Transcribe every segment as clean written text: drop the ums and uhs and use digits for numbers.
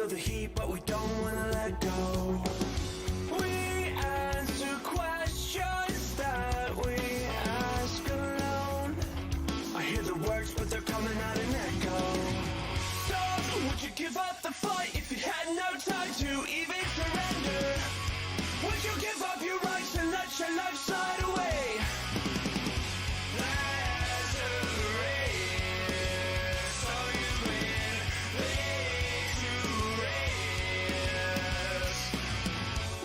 feel the heat, but we don't wanna let go. We answer questions that we ask alone. I hear the words, but they're coming out in echo. So, would you give up the fight if you had no time to even surrender? Would you give up your rights and let your life slide away?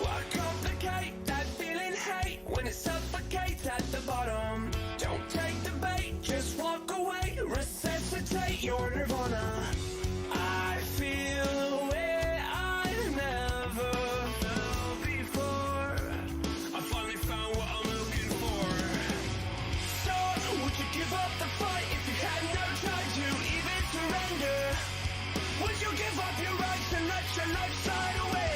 Why complicate that feeling hate when it suffocates at the bottom? Don't take the bait, just walk away, resuscitate your nirvana. I feel a way I never felt before. I finally found what I'm looking for. So, would you give up the fight if you had no time to even surrender? Would you give up your rights and let your life slide away?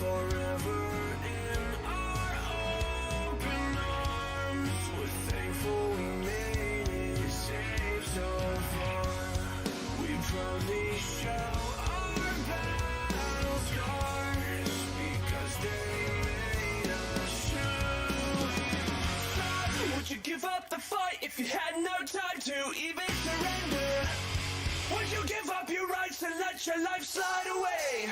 Forever in our open arms, we're thankful we made it safe so far. We proudly show our battle scars because they made us true. So, would you give up the fight if you had no time to even surrender? Would you give up your rights and let your life slide away?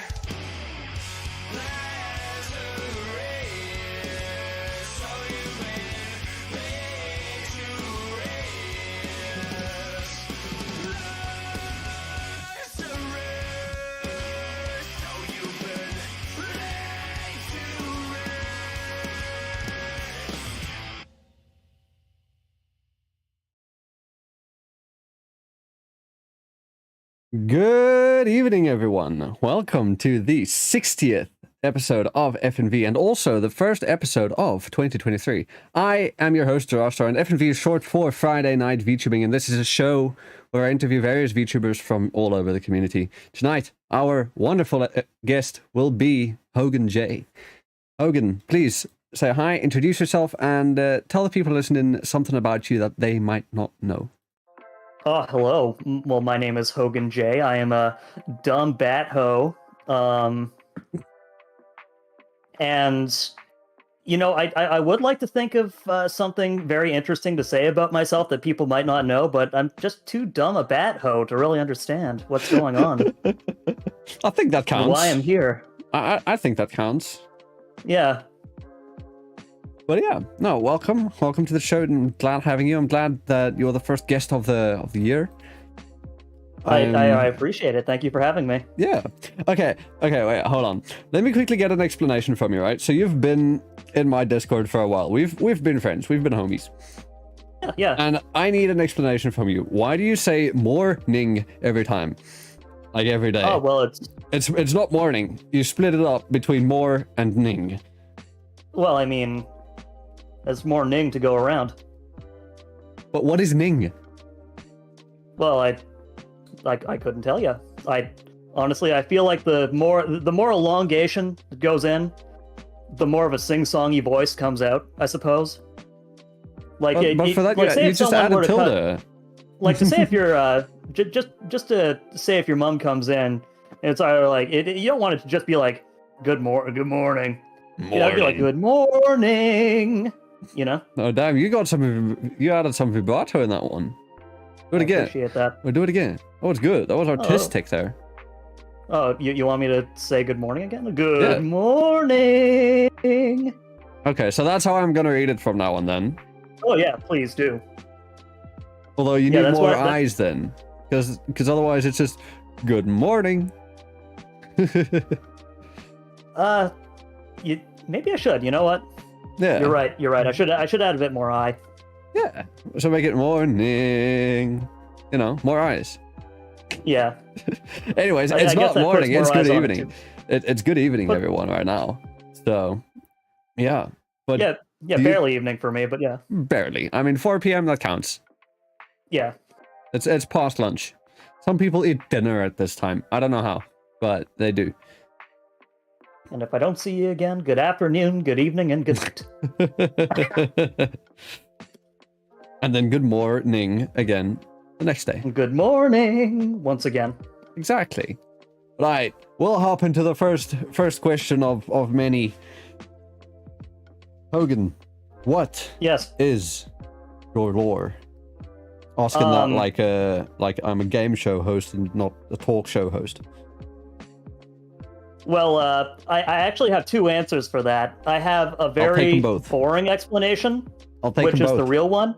Good evening, everyone. Welcome to the 60th episode of FNV and also the first episode of 2023. I am your host, Zarastro, and FNV is short for Friday Night VTubing, and this is a show where I interview various VTubers from all over the community. Tonight, our wonderful guest will be Hogan J. Hogan, please say hi, introduce yourself, and tell the people listening something about you that they might not know. Oh, hello. Well, my name is Hogan J. I am a dumb bat hoe. And, you know, I would like to think of something very interesting to say about myself that people might not know, but I'm just too dumb a bat hoe to really understand what's going on. I think that counts. Why I'm here. I think that counts. Yeah. But yeah, no, welcome to the show, and glad having you. I'm glad that you're the first guest of the year. I appreciate it. Thank you for having me. Yeah. Okay, wait, hold on. Let me quickly get an explanation from you, right? So you've been in my Discord for a while. We've been friends. We've been homies. Yeah. And I need an explanation from you. Why do you say morning every time? Like every day? Oh, well, it's not morning. You split it up between more and ning. Well, I mean, there's more ning to go around. But what is ning? Well, I couldn't tell you. Honestly, I feel like the more elongation that goes in, the more of a sing-songy voice comes out, I suppose. But for that, like, you just added tilde. Like, to say if you're just to say if your mom comes in, it's either like you don't want it to just be like good morning. You know, be like good morning. You know? Oh damn! You added some vibrato in that one. Do it again. Appreciate that. We'll do it again. That was good. That was artistic there. Oh, you want me to say good morning again? Good morning. Okay, so that's how I'm gonna read it from now on then. Oh yeah, please do. Although you need more eyes then, because otherwise it's just good morning. Maybe I should. You know what? Yeah. You're right. I should add a bit more eye. Yeah. So make it morning. You know, more eyes. Yeah. Anyways, it's not morning. It's good evening. It's good evening, everyone, right now. So, yeah. But yeah, barely evening for me, but yeah. Barely. I mean, 4 p.m. that counts. Yeah. It's past lunch. Some people eat dinner at this time. I don't know how, but they do. And if I don't see you again, good afternoon, good evening, and good night. And then good morning again the next day. Good morning once again. Exactly. Right, we'll hop into the first question of many. Hogan, what Yes. is your lore? Asking that like I'm a game show host and not a talk show host. Well, I actually have two answers for that. I have a very boring explanation, which is the real one,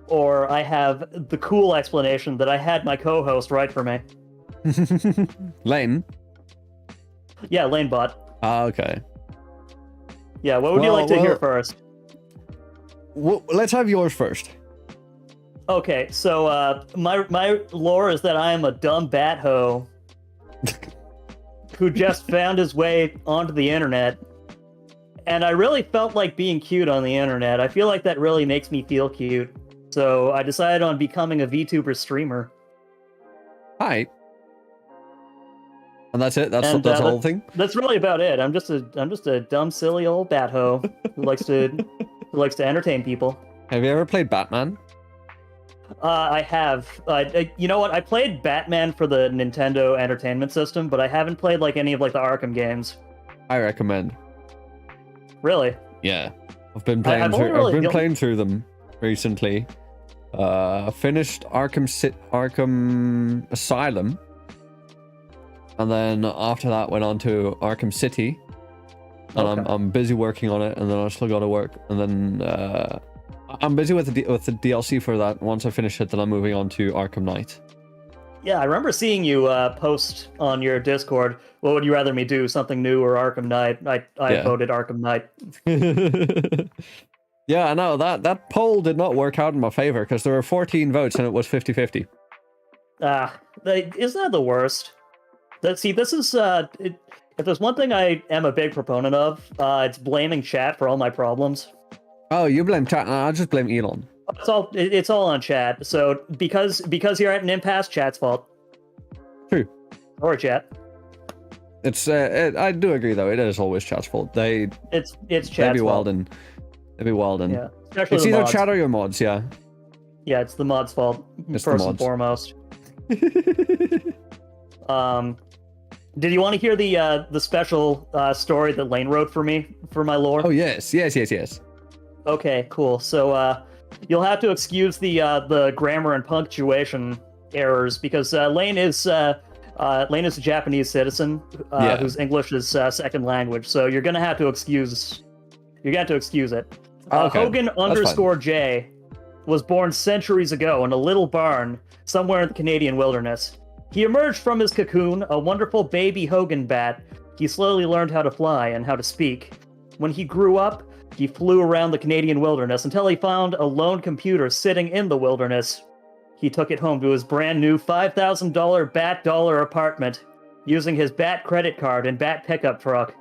or I have the cool explanation that I had my co-host write for me. Lane? Yeah, Lanebot. Ah, okay. Yeah, what would you like to hear first? Let's have yours first. Okay, so my lore is that I am a dumb bat hoe who just found his way onto the internet, and I really felt like being cute on the internet. I feel like that really makes me feel cute, so I decided on becoming a VTuber streamer. Hi. And that's it. That's the whole thing. That's really about it. I'm just a dumb, silly old bat hoe who likes to entertain people. Have you ever played Batman? I have. You know what? I played Batman for the Nintendo Entertainment System, but I haven't played like any of like the Arkham games. I recommend. Really? Yeah, I've been playing. I've been playing through them recently. Finished Arkham Asylum, and then after that went on to Arkham City, and okay. I'm busy working on it, and then I still got to work, and then I'm busy with the DLC for that. Once I finish it, then I'm moving on to Arkham Knight. Yeah, I remember seeing you post on your Discord, what would you rather me do, something new or Arkham Knight? I voted Arkham Knight. Yeah, I know, that poll did not work out in my favor, because there were 14 votes and it was 50-50. Isn't that the worst? See, this is, if there's one thing I am a big proponent of, it's blaming chat for all my problems. Oh, you blame chat? I'll just blame Elon. It's all on chat. So because you're at an impasse, chat's fault. True. Or chat. It's I do agree though. It is always chat's fault. It's chat's fault. They'd be wild and yeah. Especially it's either mods. Chat or your mods. Yeah. Yeah, it's the mods' fault first and foremost. Did you want to hear the special story that Lane wrote for me for my lore? Oh yes. Okay, cool. So you'll have to excuse the grammar and punctuation errors because Lane is a Japanese citizen whose English is second language. So you're gonna have to excuse it. Okay. Hogan _J was born centuries ago in a little barn somewhere in the Canadian wilderness. He emerged from his cocoon, a wonderful baby Hogan bat. He slowly learned how to fly and how to speak. When he grew up, he flew around the Canadian wilderness until he found a lone computer sitting in the wilderness. He took it home to his brand new $5,000 Bat Dollar apartment, using his Bat credit card and Bat pickup truck.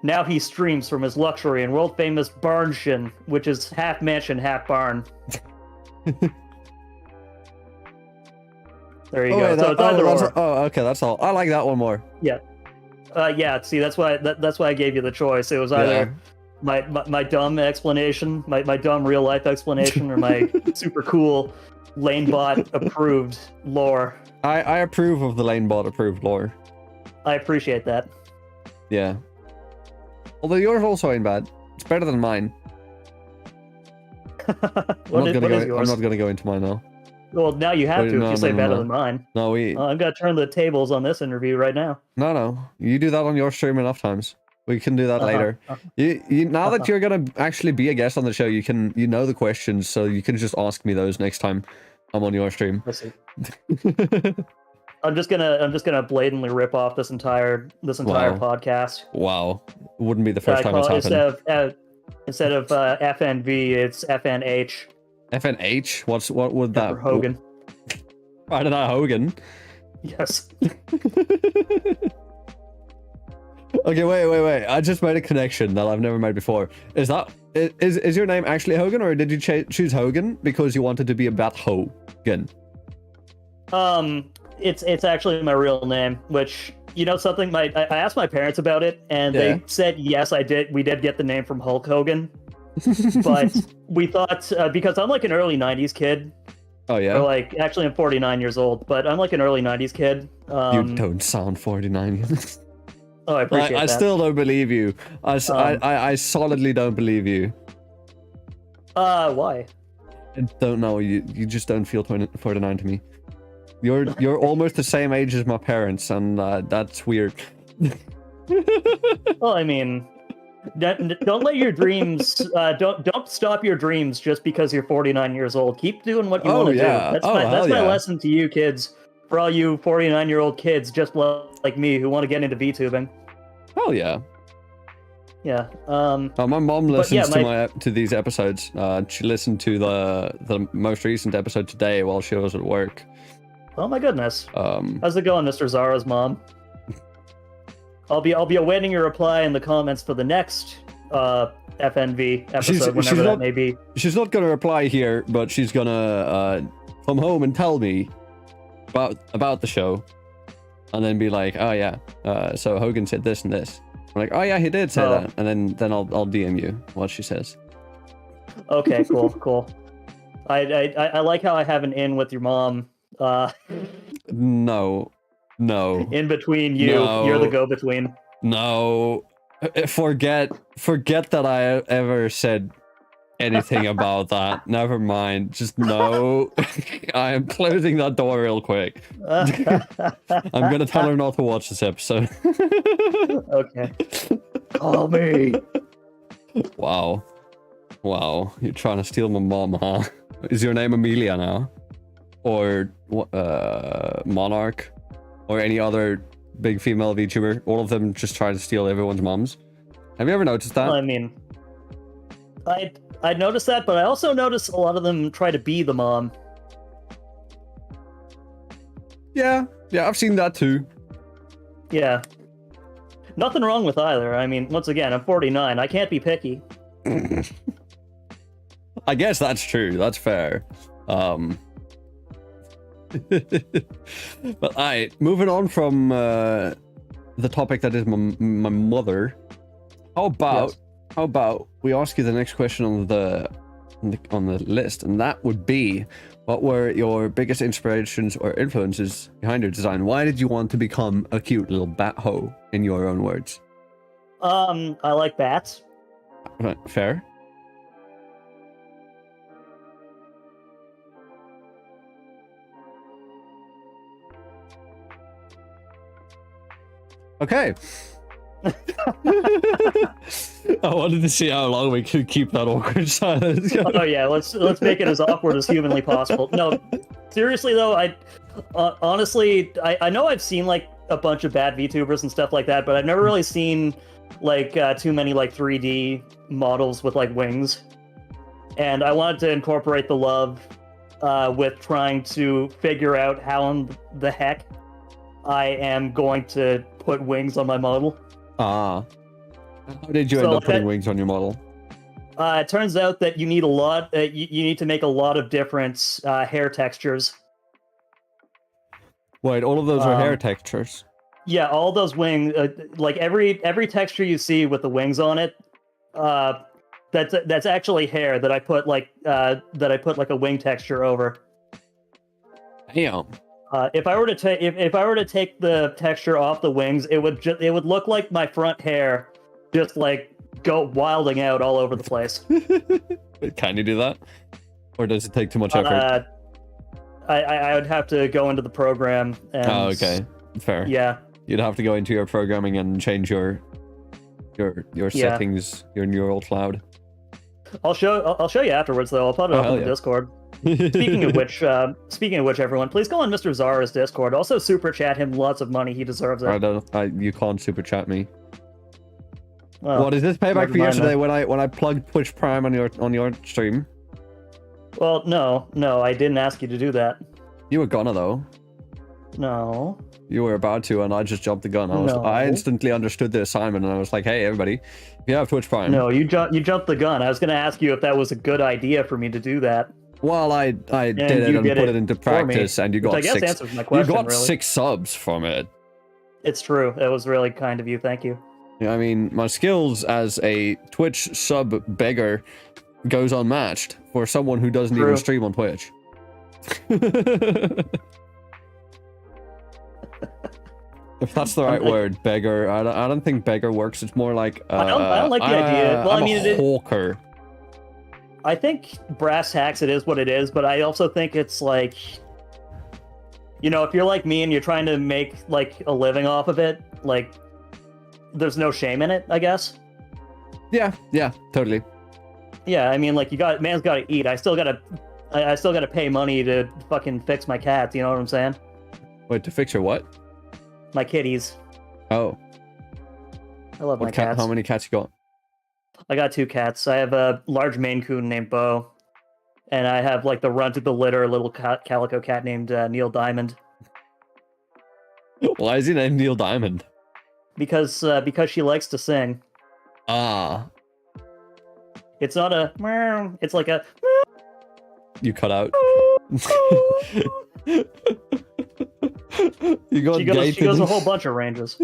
Now he streams from his luxury and world-famous barnshin, which is half mansion, half barn. There you go. Okay, that's all. I like that one more. Yeah. See, that's why I gave you the choice. It was either my dumb explanation, my dumb real life explanation, or my super cool Lanebot approved lore. I approve of the Lanebot approved lore. I appreciate that. Yeah. Although yours also ain't bad. It's better than mine. I'm not gonna go into mine now. Well, now you have to if you say better than mine. No, I'm gonna turn the tables on this interview right now. No. You do that on your stream enough times. We can do that later. Now that you're gonna actually be a guest on the show, you know the questions, so you can just ask me those next time I'm on your stream. I see. I'm just gonna blatantly rip off this entire podcast. Wow, it wouldn't be the first time it's happened. Instead of FNV, it's FNH. FNH? What would that? Hogan. Friday Night Hogan. Yes. Okay, wait. I just made a connection that I've never made before. Is your name actually Hogan, or did you choose Hogan because you wanted to be a Bat Hogan? It's actually my real name, which, you know something, I asked my parents about it, and Yeah. they said yes, we did get the name from Hulk Hogan, but we thought, because I'm like an early 90s kid, Oh yeah. or like, actually I'm 49 years old, but I'm like an early 90s kid. You don't sound 49. Oh, I appreciate I that. still don't believe you. I solidly don't believe you. Why? I don't know. You just don't feel 49 to me. You're almost the same age as my parents, and that's weird. Well, I mean, don't let your dreams, don't stop your dreams just because you're 49 years old. Keep doing what you want to do. That's my lesson to you kids. For all you 49-year-old kids, just like me, who want to get into VTubing. Hell yeah. Yeah. My mom listens yeah, to these episodes. She listened to the most recent episode today while she was at work. Oh my goodness. How's it going, Mr. Zara's mom? I'll be awaiting your reply in the comments for the next FNV episode, whenever that may be. She's not gonna reply here, but she's gonna come home and tell me about the show, and then be like, oh yeah, so Hogan said this and this. I'm like, oh yeah, he did say that, and then I'll DM you what she says. Okay, cool. I like how I have an in with your mom. No. In between you, you're the go-between. No, forget that I ever said anything about that. Never mind. Just no. I am closing that door real quick. I'm gonna tell her not to watch this episode. Okay. Call me. Wow. You're trying to steal my mom, huh? Is your name Amelia now? Or Monarch? Or any other big female VTuber? All of them just trying to steal everyone's moms. Have you ever noticed that? Well, I mean, I noticed that, but I also noticed a lot of them try to be the mom. Yeah, I've seen that too. Yeah. Nothing wrong with either. I mean, once again, I'm 49. I can't be picky. I guess that's true. That's fair. But moving on from the topic that is my mother. How about we ask you the next question on the list, and that would be, what were your biggest inspirations or influences behind your design? Why did you want to become a cute little bat hoe, in your own words? I like bats. Fair. Okay. I wanted to see how long we could keep that awkward silence. Oh yeah, let's make it as awkward as humanly possible. No, seriously though, honestly, I know I've seen like a bunch of bad VTubers and stuff like that, but I've never really seen like too many like 3D models with like wings. And I wanted to incorporate the love with trying to figure out how in the heck I am going to put wings on my model. How did you end up putting wings on your model? It turns out that you need a lot. You need to make a lot of different hair textures. Wait, all of those are hair textures? Yeah, all those wings. Like every texture you see with the wings on it, that's actually hair that I put like a wing texture over. Damn. If I were to take the texture off the wings, it would look like my front hair just like go wilding out all over the place. Can you do that, or does it take too much effort? I would have to go into the program. And, okay, fair. Yeah, you'd have to go into your programming and change your settings, your neural cloud. I'll show you afterwards though. I'll put it up in the Discord. Speaking of which, everyone, please go on Mr. Zara's Discord. Also, super chat him lots of money. He deserves it. You can't super chat me. Well, what is this payback for yesterday when I plugged Twitch Prime on your stream? Well, no, I didn't ask you to do that. You were gonna though. No. You were about to, and I just jumped the gun. I instantly understood the assignment, and I was like, "Hey, everybody, if you have Twitch Prime." No, you jumped the gun. I was gonna ask you if that was a good idea for me to do that. Well, I did it you and did put it it into for me, practice, and you which got I guess six. answers my You question, got really. 6 subs from it. It's true. That was really kind of you. Thank you. I mean, my skills as a Twitch sub beggar goes unmatched for someone who doesn't even True. stream on Twitch. If that's the right word, beggar. I don't think beggar works. It's more like I don't like the idea. Well, I'm I mean, a hawker. I think brass tacks, it is what it is, but I also think it's like, you know, if you're like me and you're trying to make like a living off of it, like, there's no shame in it, I guess. Yeah, totally. Yeah, I mean, like, man's got to eat. I still gotta pay money to fucking fix my cats. You know what I'm saying? Wait, to fix your what? My kitties. Oh, I love my cats. How many cats you got? I got 2 cats. I have a large Maine Coon named Bo, and I have like the runt of the litter, little calico cat named Neil Diamond. Why is he named Neil Diamond? Because she likes to sing. Ah, It's not a meow, it's like a you cut out. You got she goes a whole bunch of ranges.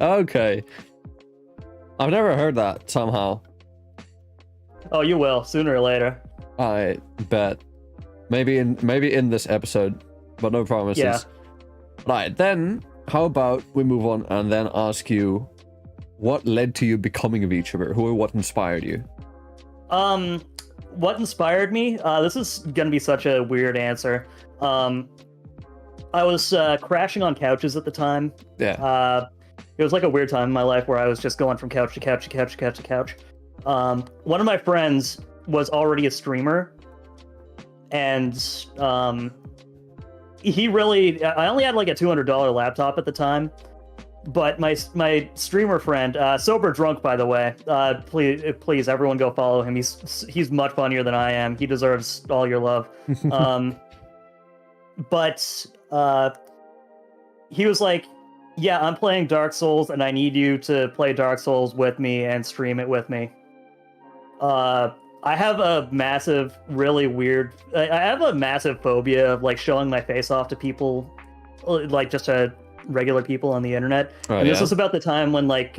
Okay. I've never heard that somehow. Oh, you will sooner or later. I bet. Maybe in this episode, but no promises. Yeah. Right, then how about we move on and then ask you what led to you becoming a VTuber? Who or what inspired you? What inspired me? This is gonna be such a weird answer. I was crashing on couches at the time. Yeah. It was like a weird time in my life where I was just going from couch to couch to couch to couch to couch. One of my friends was already a streamer, and he really, I only had like a $200 laptop at the time, but my streamer friend, sober drunk by the way, please everyone go follow him. He's much funnier than I am. He deserves all your love. But he was like, yeah, I'm playing Dark Souls and I need you to play Dark Souls with me and stream it with me. I have a massive, really weird, I have a massive phobia of like showing my face off to people, like just regular people on the internet. Oh, and this yeah? was about the time when like,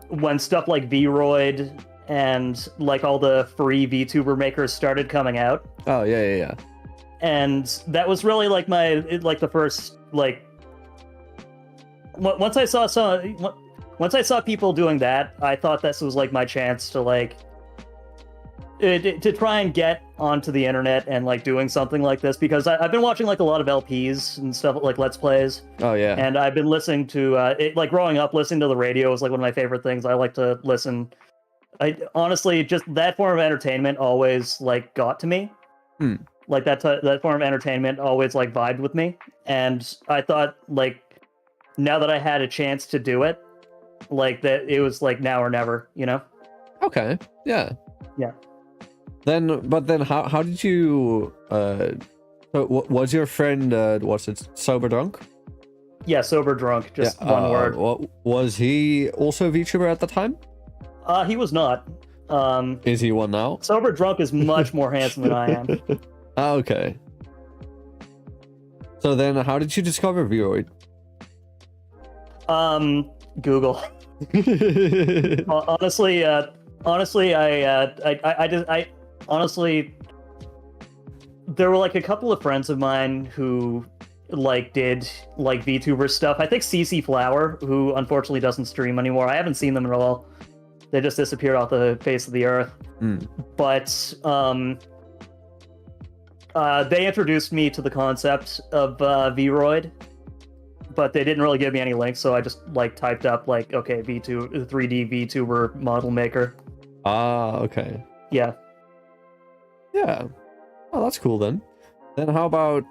when stuff like VRoid and like all the free VTuber makers started coming out. Oh, yeah. And that was really like the first, like, once I saw people doing that, I thought this was like my chance to like to try and get onto the internet and like doing something like this, because I've been watching like a lot of LPs and stuff, like Let's Plays. Oh, yeah. And I've been listening to like growing up, listening to the radio was like one of my favorite things. I like to listen. I honestly, just that form of entertainment always like got to me. Like that form of entertainment always like vibed with me, and I thought like now that I had a chance to do it, like that it was like now or never, you know? Okay. Yeah. But then how did you was your friend was it sober drunk? Yeah, sober drunk, just one word. Was he also a VTuber at the time? He was not. Is he one now? Sober drunk is much more handsome than I am. Okay. So then how did you discover VRoid? Google. Honestly, there were like a couple of friends of mine who like did like VTuber stuff. I think CC Flower, who unfortunately doesn't stream anymore. I haven't seen them at all. They just disappeared off the face of the earth. But they introduced me to the concept of VRoid, but they didn't really give me any links, so I just like typed up like, okay, 3D VTuber model maker. Ah, okay. Yeah. Yeah. Oh, that's cool then. Then how about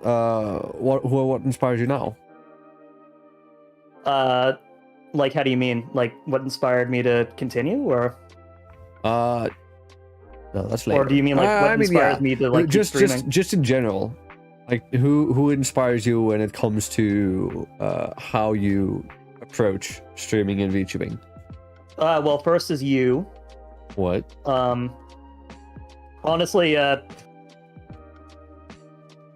what inspires you now? Like, how do you mean? Like, what inspired me to continue, or? No, that's later. Or do you mean like what inspires me to like keep streaming? Just in general, like who inspires you when it comes to how you approach streaming and VTubing? Well, first is you. What? Honestly,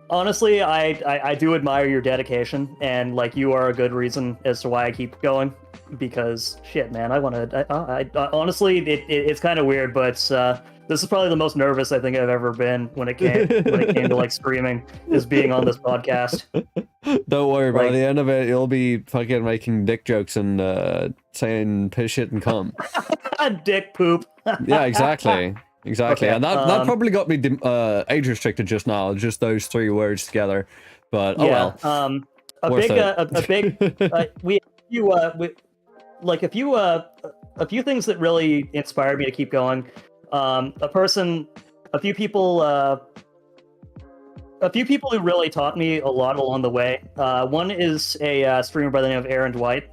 Honestly, I do admire your dedication, and like you are a good reason as to why I keep going. Because shit, man, I want to. Honestly, it's kind of weird, but this is probably the most nervous I think I've ever been when it came to like streaming, is being on this podcast. Don't worry, by Like- the end of it, you'll be fucking making dick jokes and saying piss, shit, and cum. Dick poop. Yeah, exactly. Exactly. Okay, And that probably got me age restricted just now, just those three words together. But, oh Yeah. well. A Worth big we like a few things that really inspired me to keep going. A few people who really taught me a lot along the way. One is a streamer by the name of Aaron Dwight.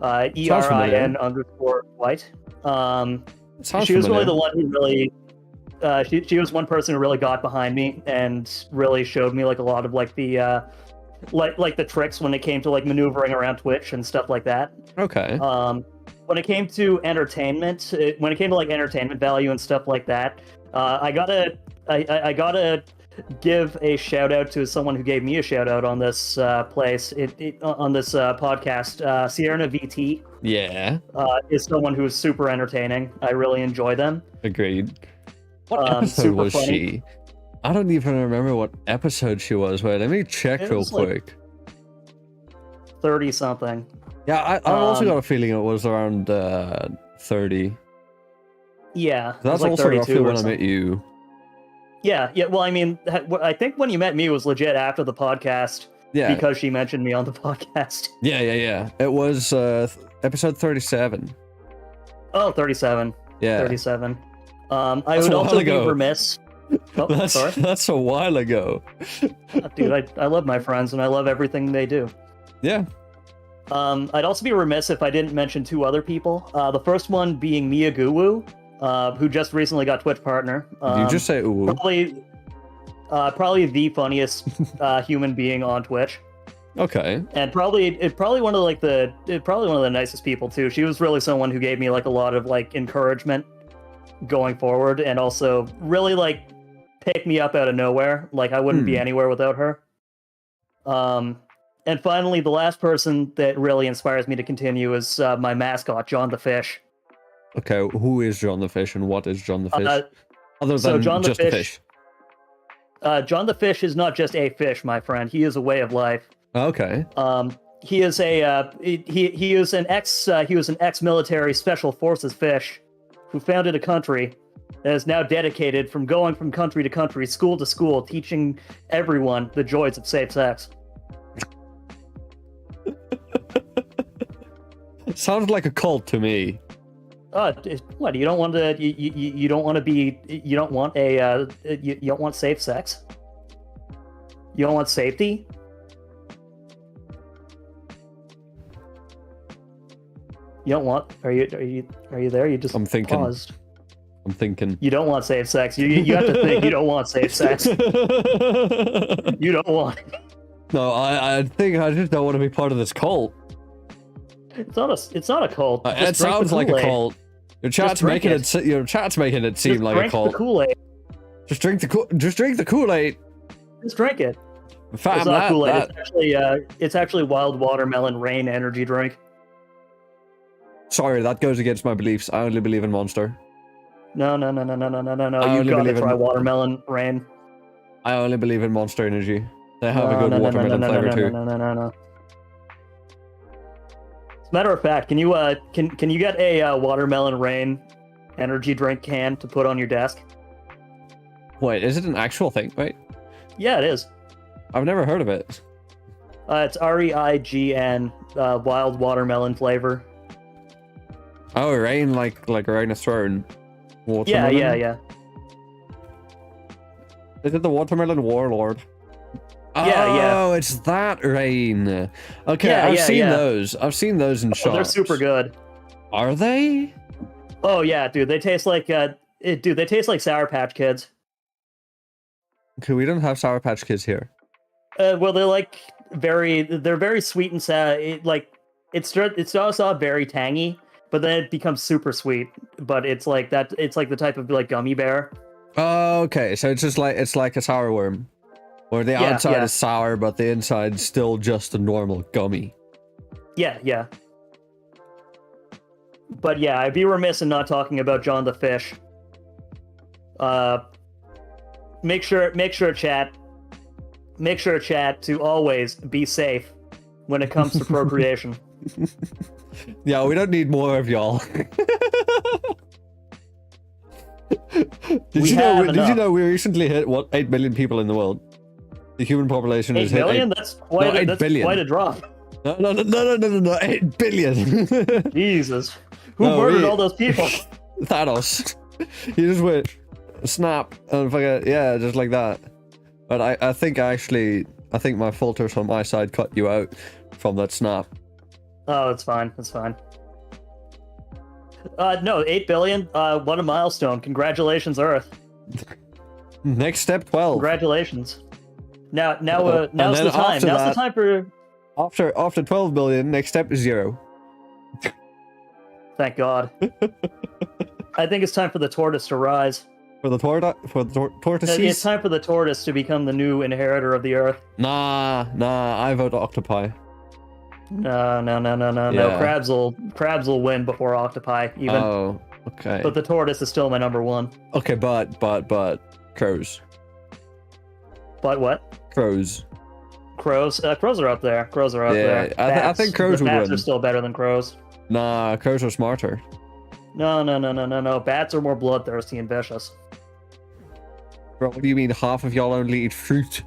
ERIN_Dwight. She was really the one who really she was one person who really got behind me and really showed me like a lot of like the like the tricks when it came to like maneuvering around Twitch and stuff like that. Okay. When it came to entertainment, when it came to like entertainment value and stuff like that, I gotta give a shout out to someone who gave me a shout out on this on this podcast. Sierra VT Yeah. is someone who is super entertaining. I really enjoy them. Agreed. What episode super was funny. she? I don't even remember what episode she was. Wait, let me check It real was, like, quick. 30 something. Yeah, I also um, got a feeling it was around 30. Yeah, it was That's like also 32 roughly or when I something. met you. Yeah. Well, I mean, I think when you met me was legit after the podcast Yeah. because she mentioned me on the podcast. Yeah. It was episode 37. Oh, 37. Yeah. 37. I That's would a while also be ago. remiss. Oh, sorry. That's a while ago. Dude, I love my friends and I love everything they do. Yeah. I'd also be remiss if I didn't mention two other people. The first one being Mia Guwu, who just recently got Twitch partner. Did you just say ooh? Probably the funniest human being on Twitch, Okay. and probably one of the nicest people too. She was really someone who gave me like a lot of like encouragement going forward, and also really like picked me up out of nowhere. Like I wouldn't be anywhere without her. And finally, the last person that really inspires me to continue is my mascot, John the Fish. Okay, who is John the Fish and what is John the Fish? Other so than John the just the Fish- fish. John the Fish is not just a fish, my friend. He is a way of life. Okay. He is an ex-military special forces fish who founded a country that is now dedicated from going from country to country, school to school, teaching everyone the joys of safe sex. Sounds like a cult to me. What? You don't want to? You don't want to be? You don't want a? You don't want safe sex? You don't want safety? You don't want? Are you there? You just I'm thinking. paused. I'm thinking. You don't want safe sex. You have to think. You don't want safe sex. You don't want. No, I think I just don't want to be part of this cult. It's not a cult. It Just drink sounds the like a Kool-Aid. cult. Your chat's drink making it. your chat's making it seem Just like a drink cult. the Kool-Aid. Just drink the Kool-Aid. Just drink it. Fam, It's not that, Kool-Aid. that- It's actually wild watermelon rain energy drink. Sorry, that goes against my beliefs. I only believe in Monster. No. I You only gotta believe in- try watermelon rain. I only believe in Monster Energy. They have a good watermelon flavor too. No. As a matter of fact, can you get a watermelon rain energy drink can to put on your desk? Wait, is it an actual thing? Wait, Yeah, it is. I've never heard of it. It's REIGN, wild watermelon flavor. Oh, rain like Rain of Throne. Yeah. Watermelon? Is it the Watermelon Warlord? Yeah. Oh, it's that rain. Okay, Yeah, I've seen yeah. those. I've seen those in shops. Oh, they're super good. Are they? Oh yeah, dude, they taste like they taste like Sour Patch Kids. Okay, we don't have Sour Patch Kids here. Well, they're very sweet and sad. It starts off very tangy, but then it becomes super sweet. But it's like the type of like gummy bear. Oh, okay, so it's like a sour worm. Or the Yeah, outside yeah. is sour, but the inside's still just a normal gummy. Yeah. But yeah, I'd be remiss in not talking about John the Fish. Make sure chat to always be safe when it comes to procreation. Yeah, we don't need more of y'all. Did you know we recently hit 8 billion people in the world? The human population 8 is hit million? That's quite a, 8 that's billion. quite a drop. No, 8 billion. Jesus. Who murdered all those people? Thanos. He just went snap and fucking, yeah, just like that. But I think my filters on my side cut you out from that snap. Oh, it's fine. It's fine. No, 8 billion. What a milestone. Congratulations, Earth. Next step, 12. Congratulations. Now's the time. Now's the time for... After 12 billion, next step is 0. Thank God. I think it's time for the tortoise to rise. For the tortoises? It's time for the tortoise to become the new inheritor of the Earth. Nah, I vote octopi. No. Yeah. Crabs will win before octopi, even. Oh, okay. But the tortoise is still my number one. Okay, but crows. But what? Crows. Crows are up there. Crows are up there. I think crows would bats win. are still better than crows. Nah, crows are smarter. No. Bats are more bloodthirsty and vicious. Bro, what do you mean half of y'all only eat fruit?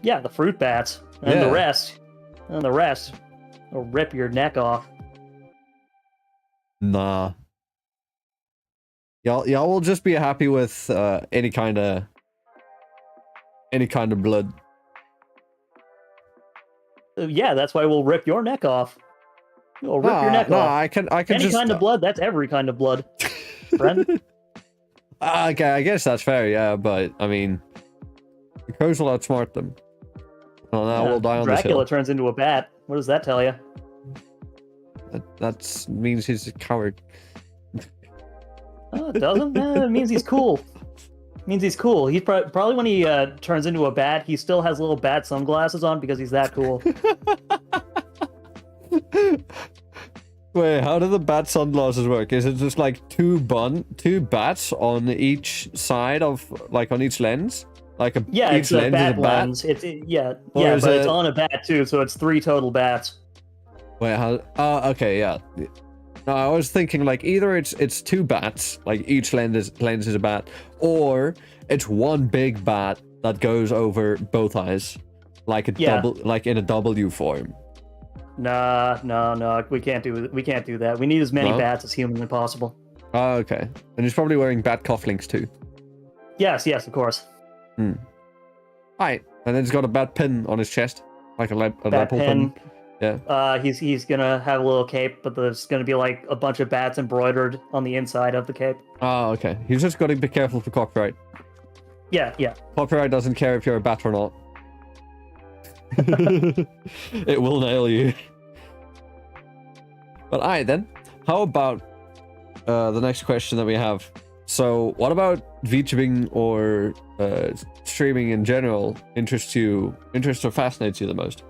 Yeah, the fruit bats. And Yeah. the rest will rip your neck off. Nah. Y'all will just be happy with any kind of blood. Yeah, that's why we'll rip your neck off. We'll rip your neck off. I can Any just kind of blood, that's every kind of blood. Friend? Okay, I guess that's fair, yeah, but I mean, the crows will outsmart them. Well, now we'll die on this Dracula hill. turns into a bat. What does that tell you? That means he's a coward. Oh, it doesn't? It means he's cool. He's cool. He's probably when he turns into a bat, he still has little bat sunglasses on because he's that cool. Wait, how do the bat sunglasses work? Is it just like two bats on each side of, like, on each lens? Like Yeah, each it's a lens bat is a bat? lens. But is it's it- on a bat too, so it's 3 total bats. Wait, how? Oh, okay, yeah. No, I was thinking like either it's 2 bats, like each lens is a bat, or it's one big bat that goes over both eyes, like a double, like in a W form. No. We can't do that. We need as many No? bats as humanly possible. Oh, okay. And he's probably wearing bat cufflinks too. Yes, of course. Alright, and then he's got a bat pin on his chest, like a Bat lapel pin. pin. Yeah. He's gonna have a little cape, but there's gonna be like a bunch of bats embroidered on the inside of the cape. Oh, okay. He's just got to be careful for copyright. Yeah. Copyright doesn't care if you're a bat or not. It will nail you. But alright then, how about the next question that we have? So, what about VTubing or streaming in general interests or fascinates you the most?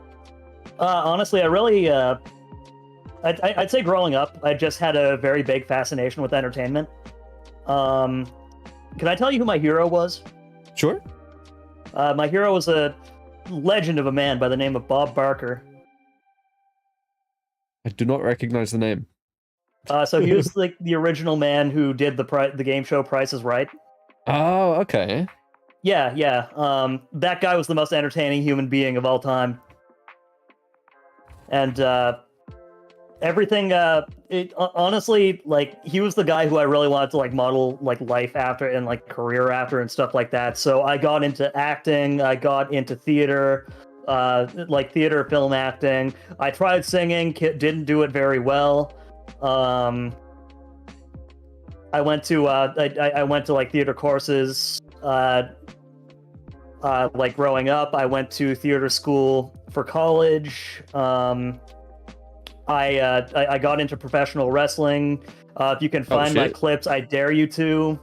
Honestly, I really, I'd say growing up, I just had a very big fascination with entertainment. Can I tell you who my hero was? Sure. My hero was a legend of a man by the name of Bob Barker. I do not recognize the name. So he was like the original man who did the game show Price is Right. Oh, okay. Yeah. That guy was the most entertaining human being of all time. And everything, honestly, like, he was the guy who I really wanted to, like, model, like, life after and, like, career after and stuff like that. So I got into acting, I got into theater, like, theater, film acting. I tried singing, didn't do it very well. I went to, like, theater courses, like, growing up. I went to theater school for college. I got into professional wrestling. If you can find my clips, I dare you to.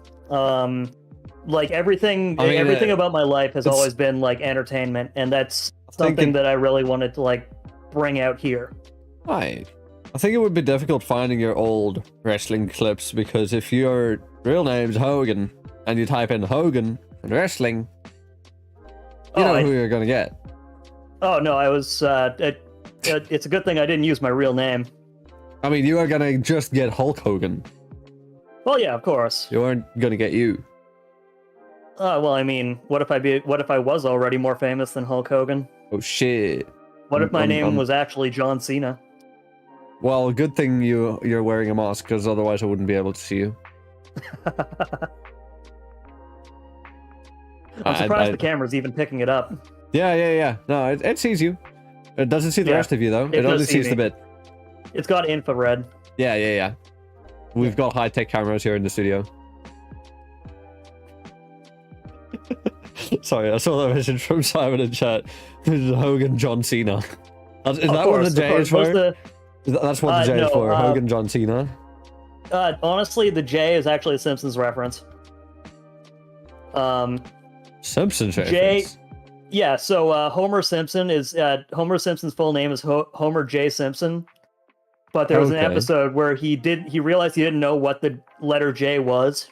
like everything, I mean, everything about my life has it's- always been like entertainment, and that's think something that I really wanted to like bring out here. Right. I think it would be difficult finding your old wrestling clips because if your real name's Hogan and you type in Hogan and wrestling, you know who you're gonna get. Oh no, I was. It's a good thing I didn't use my real name. I mean, you are gonna just get Hulk Hogan. Well, yeah, of course. You aren't gonna get you. Well, I mean, what if I was already more famous than Hulk Hogan? Oh shit. What if my name was actually John Cena? Well, good thing you're wearing a mask because otherwise I wouldn't be able to see you. I'm surprised the camera's even picking it up. Yeah. No, it sees you. It doesn't see the rest of you though. It only sees the bit. It's got infrared. Yeah. We've got high-tech cameras here in the studio. Sorry, I saw that message from Simon in chat. This is Hogan John Cena. Is that what the J is for? That's what the J is for. Hogan John Cena. Honestly, the J is actually a Simpsons reference. Simpsons reference. J. Yeah, so Homer Simpson is Homer Simpson's full name is Homer J. Simpson. But there was an episode where he realized he didn't know what the letter J was.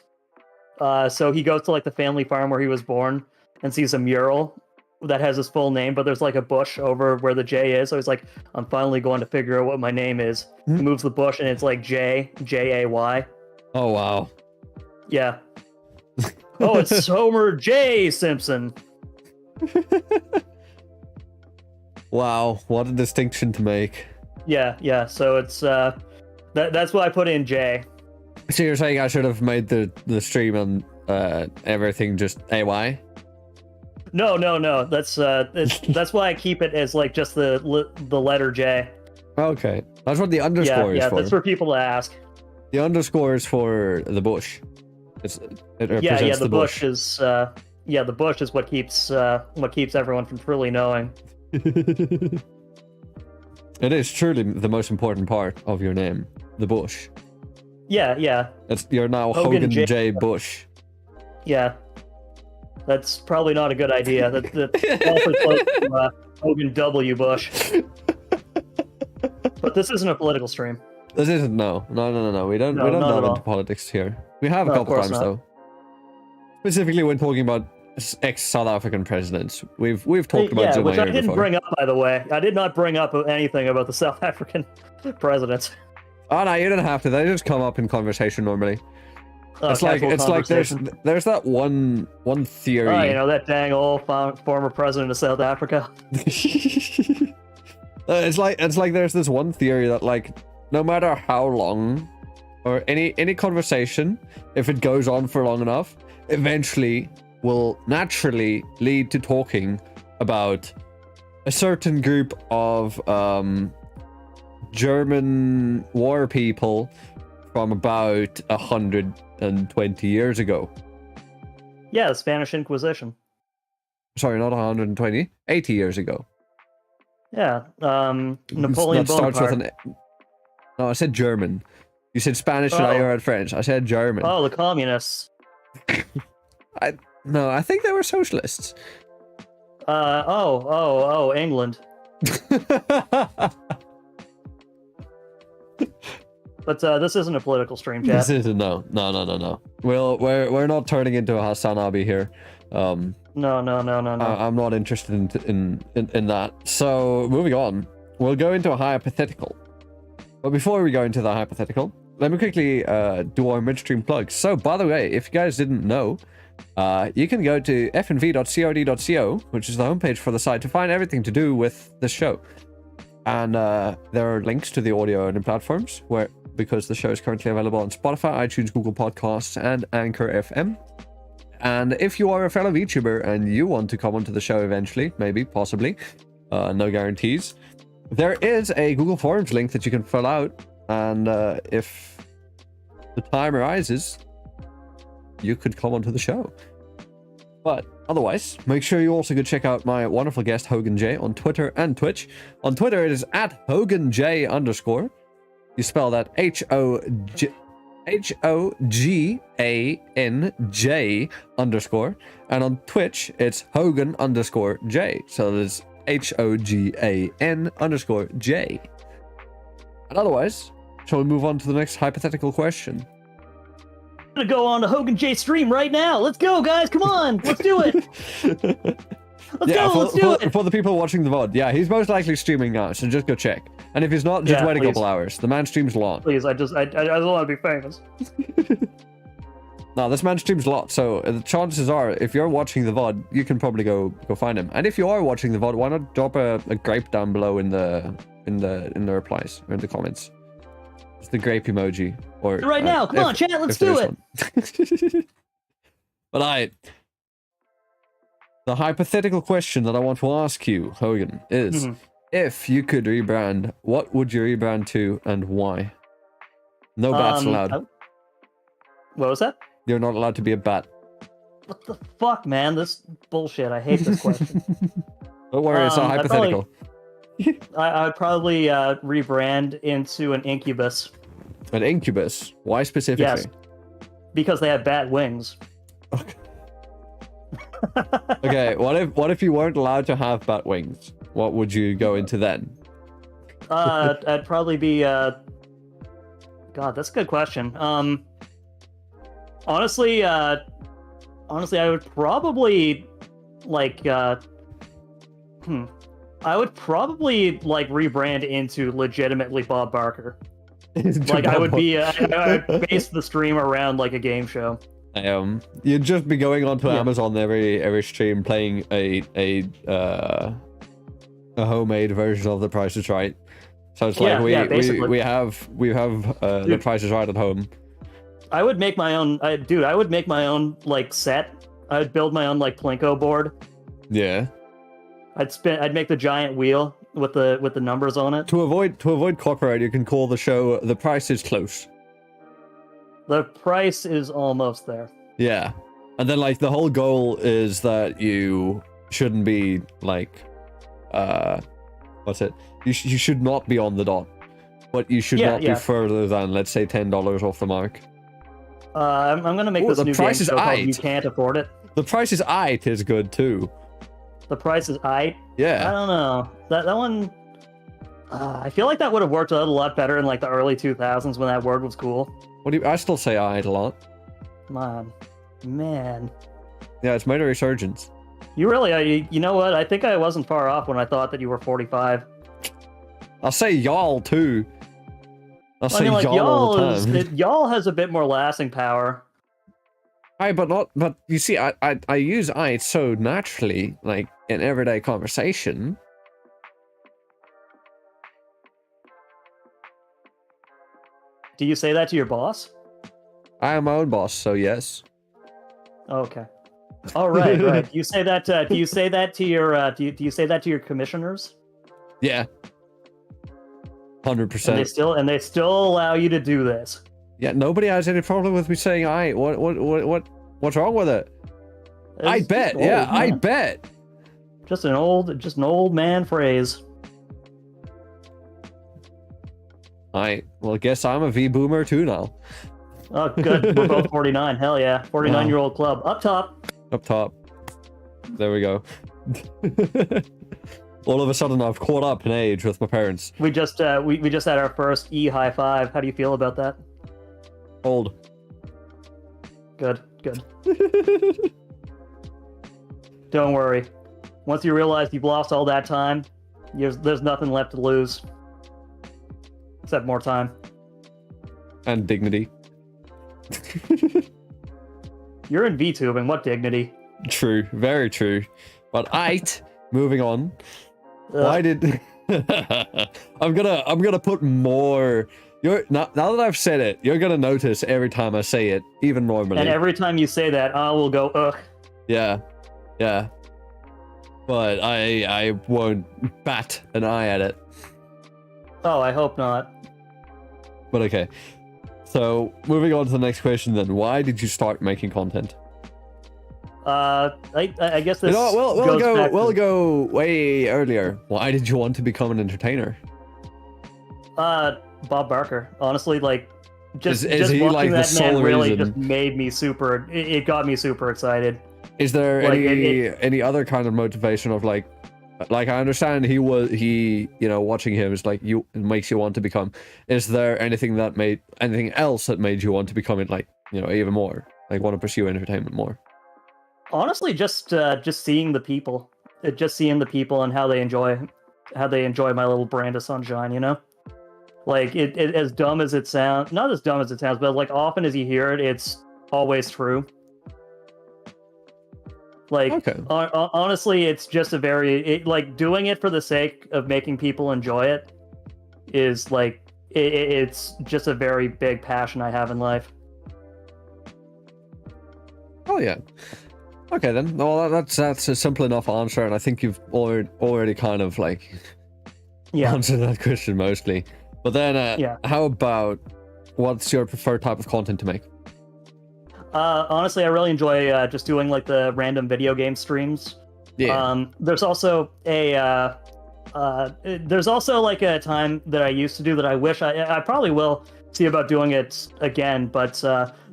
So he goes to like the family farm where he was born and sees a mural that has his full name, but there's like a bush over where the J is. So he's like, I'm finally going to figure out what my name is. He moves the bush and it's like J-A-Y. Oh, wow. Yeah. Oh, it's Homer J. Simpson. Wow, what a distinction to make. Yeah. So it's that's why I put in J. So you're saying I should have made the stream and everything just AY? No. That's why I keep it as like just the letter J. Okay, that's what the underscore is for. Yeah, that's for people to ask. The underscore is for the bush. It represents the bush is the bush is what keeps everyone from truly knowing. It is truly the most important part of your name, the bush. Yeah. You're now Hogan J. Bush. Yeah. That's probably not a good idea. That's awfully close to Hogan W. Bush. But this isn't a political stream. This isn't. No. We don't delve into politics here. We have a couple times though. Specifically when talking about ex-South African presidents. We've talked about Zuma which I here didn't before. bring up, by the way. I did not bring up anything about the South African presidents. Oh no, you didn't have to. They just come up in conversation normally. It's like there's that one theory. Oh, you know, that dang old former president of South Africa. It's like there's this one theory that like no matter how long or any conversation, if it goes on for long enough, eventually will naturally lead to talking about a certain group of German war people from about 120 years ago. Yeah, the Spanish Inquisition. Sorry, not 120, 80 years ago. Yeah, Napoleon Bonaparte. No, I said German. You said Spanish and I heard French. I said German. Oh, the communists. No, I think they were socialists. England. But this isn't a political stream, chat. This isn't. No. We're not turning into a Hassan Abi here. No. I'm not interested in that. So moving on, we'll go into a hypothetical. But before we go into the hypothetical, let me quickly do our midstream plugs. So by the way, if you guys didn't know, you can go to fnv.crd.co, which is the homepage for the site, to find everything to do with the show. And there are links to the audio only platforms because the show is currently available on Spotify, iTunes, Google Podcasts, and Anchor FM. And if you are a fellow VTuber and you want to come onto the show eventually, maybe, possibly, no guarantees, there is a Google Forms link that you can fill out. And if the time arises, you could come onto the show. But otherwise, make sure you also go check out my wonderful guest Hogan J on Twitter and Twitch. On Twitter, it is @HoganJ_. You spell that HOGANJ_, and on Twitch it's Hogan_J. So there's HOGAN_J. And otherwise, shall we move on to the next hypothetical question? I'm gonna go on to Hogan J stream right now. Let's go, guys. Come on, let's do it. Let's do it. For the people watching the VOD, yeah, he's most likely streaming now, so just go check. And if he's not, just wait a couple hours. The man streams a lot. Please, I just want to be famous. No, this man streams a lot, so the chances are, if you're watching the VOD, you can probably go find him. And if you are watching the VOD, why not drop a grape down below in the replies or in the comments? It's the grape emoji. Or right now, come on, chat, let's do it. But the hypothetical question that I want to ask you, Hogan, is if you could rebrand, what would you rebrand to and why? No bats allowed. What was that? You're not allowed to be a bat. What the fuck, man? This bullshit. I hate this question. Don't worry, it's not hypothetical. I'd probably rebrand into an incubus. An incubus? Why specifically? Yes, because they have bat wings. Okay, what if you weren't allowed to have bat wings? What would you go into then? I'd probably be God, that's a good question. Honestly, I would probably I would probably rebrand into legitimately Bob Barker. I would base the stream around like a game show. You'd just be going onto Amazon every stream playing a homemade version of The Price is Right. So it's like we have The Price is Right at home. I would make my own, I would make my own set. I would build my own Plinko board. Yeah. I'd make the giant wheel with the numbers on it. To avoid copyright, you can call the show The Price is Close. The price is almost there. Yeah. And then the whole goal is that you shouldn't be what's it? You should not be on the dot. But you should not be further than, let's say, $10 off the mark. I'm gonna make this new game show called You Can't Afford It. The Price is Aight is good too. The Price is Aight? Yeah. I don't know. That one... I feel like that would have worked a lot better in the early 2000s when that word was cool. I still say Aight a lot. Come on. Man. Yeah, it's made a resurgence. You really... you know what? I think I wasn't far off when I thought that you were 45. I'll say y'all too. I'll say y'all all the time. Y'all has a bit more lasting power. But you see, I use Aight so naturally, in everyday conversation. Do you say that to your boss? I am my own boss, so yes. Okay. Oh, right. Do you say that? Do you say that to your? Do you say that to your commissioners? Yeah. 100%. And they still allow you to do this. Yeah, nobody has any problem with me saying Aight. What's wrong with it? I bet. Yeah, I bet. Just an old man phrase. Well, guess I'm a V boomer too now. Oh, good. We're both 49. Hell yeah. 49-year-old club. Up top. Up top. There we go. All of a sudden, I've caught up in age with my parents. We just we just had our first high five. How do you feel about that? Old. Good. Don't worry. Once you realize you've lost all that time, there's nothing left to lose. Except more time. And dignity. You're in VTubing. What dignity? True. Very true. But Aight, moving on. Why did... I'm gonna put more... Now that I've said it, you're gonna notice every time I say it, even normally. And every time you say that, I will go, ugh. Yeah. But I won't bat an eye at it. Oh, I hope not. But okay. So, moving on to the next question then. Why did you start making content? I guess this we'll go way earlier. Why did you want to become an entertainer? Bob Barker. Honestly, just Is he, watching like, the that man sole really reason? just made me super. It got me super excited. Is there Like, any other kind of motivation of like I understand he you know, watching him is like it makes you want to become. Is there anything else that made you want to become it, like, you know, even more, like want to pursue entertainment more? Honestly, just seeing the people, just seeing the people and how they enjoy my little brand of sunshine. You know, like it as dumb as it sounds, not as dumb as it sounds, but like often as you hear it, it's always true. Like, Okay. Honestly, it's just like doing it for the sake of making people enjoy it is like it's just a very big passion I have in life. Oh yeah. Okay then. Well, that's a simple enough answer, and I think you've already kind of like answered that question mostly. But then, how about what's your preferred type of content to make? Honestly, I really enjoy just doing like the random video game streams. Yeah. There's also like a time that I used to do that I wish I probably will see about doing it again. But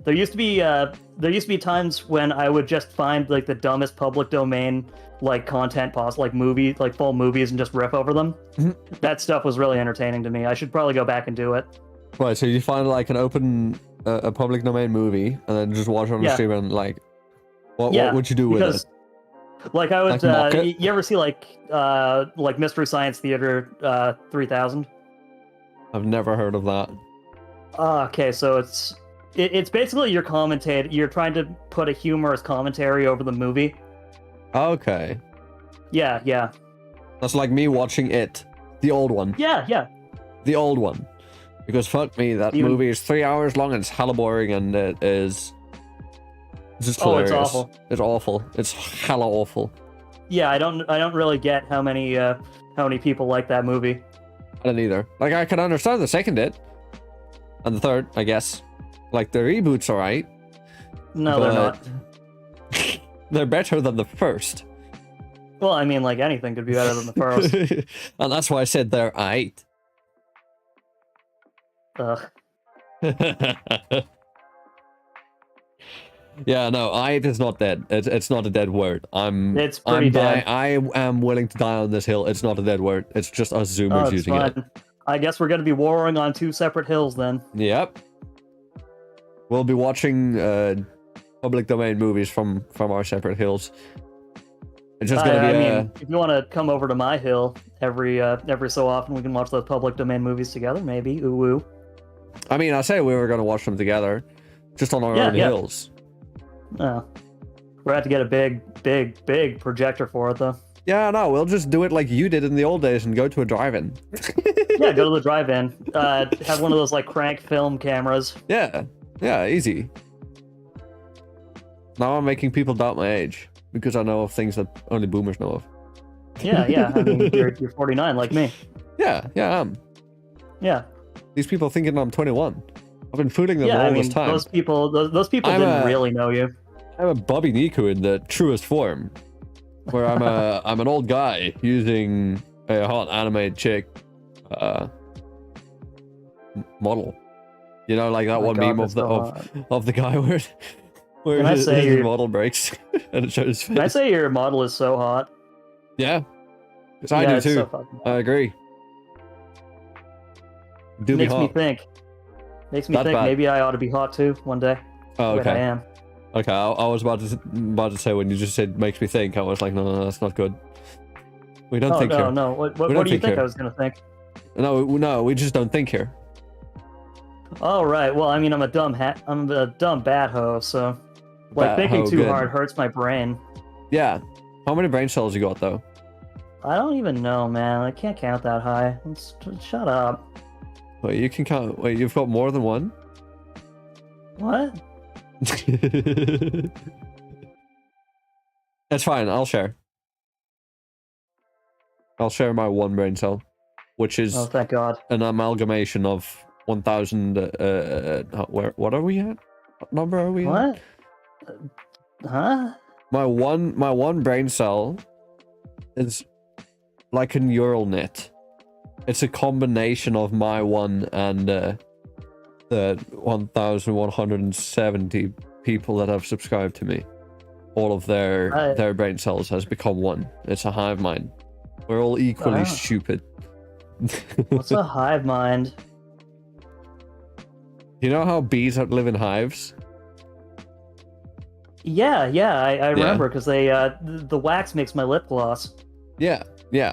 there used to be times when I would just find like the dumbest public domain like content possible, like movies, like full movies, and just riff over them. Mm-hmm. That stuff was really entertaining to me. I should probably go back and do it. Right. So you find like an open a public domain movie and then just watch it on the stream and like what would you do with it? Like I would, Like, mock it? you ever see like Mystery Science Theater 3000? I've never heard of that. Okay, so it's basically your commentator. You're trying to put a humorous commentary over the movie. Okay. Yeah. That's like me watching it, the old one. Yeah. The old one. Because fuck me, that movie is 3 hours long and it's hella boring, and it is just hilarious. It's awful. It's awful. It's hella awful. Yeah, I don't really get how many people like that movie. I don't either. Like, I can understand the second it. And the third, I guess. Like, the reboot's alright. No, they're not. They're better than the first. Well, I mean, like anything could be better than the first. And that's why I said they're aight. Ugh. Yeah, no, aight is not dead. It's not a dead word. It's pretty dead. I am willing to die on this hill. It's not a dead word. It's just us Zoomers using it. I guess we're going to be warring on two separate hills then. Yep. We'll be watching public domain movies from our separate hills. It's just gonna be. I mean, if you want to come over to my hill every so often, we can watch those public domain movies together. Maybe. Ooh woo. I mean, I say we were gonna watch them together, just on our own hills. Oh, we're have to get a big projector for it though. Yeah, no, we'll just do it like you did in the old days and go to a drive-in. Yeah, go to the drive-in. Have one of those like crank film cameras. Yeah, easy. Now I'm making people doubt my age because I know of things that only boomers know of. Yeah. I mean, you're 49 like me. Yeah, I am. Yeah. These people thinking I'm 21. I've been fooling them all this time. Those people didn't really know you. I'm a Bobby Niku in the truest form, where I'm an old guy using a hot anime chick model. You know, like that one meme of the guy where his model breaks and it shows his face. Can I say your model is so hot? Yeah. Because I do too. So I agree. Makes me think maybe I ought to be hot too one day. Oh, okay. I am. Okay, I was about to say, when you just said makes me think, I was like, no, that's not good. We don't think here. No. What do you think I was gonna think? No, we just don't think here. All right. Well, I mean, I'm a dumb bat hoe, so like thinking too hard hurts my brain. Yeah. How many brain cells you got though? I don't even know, man. I can't count that high. Shut up. Wait, you can count. Wait, you've got more than one? What? That's fine. I'll share. I'll share my one brain cell, which is thank God, an amalgamation of 1,000. What are we at? What number are we at? Huh? My one brain cell is like a neural net. It's a combination of my one and the the 1,170 people that have subscribed to me, all of their brain cells has become one. It's a hive mind. We're all equally stupid. What's a hive mind? You know how bees live in hives? Yeah, I remember because they the wax makes my lip gloss. Yeah.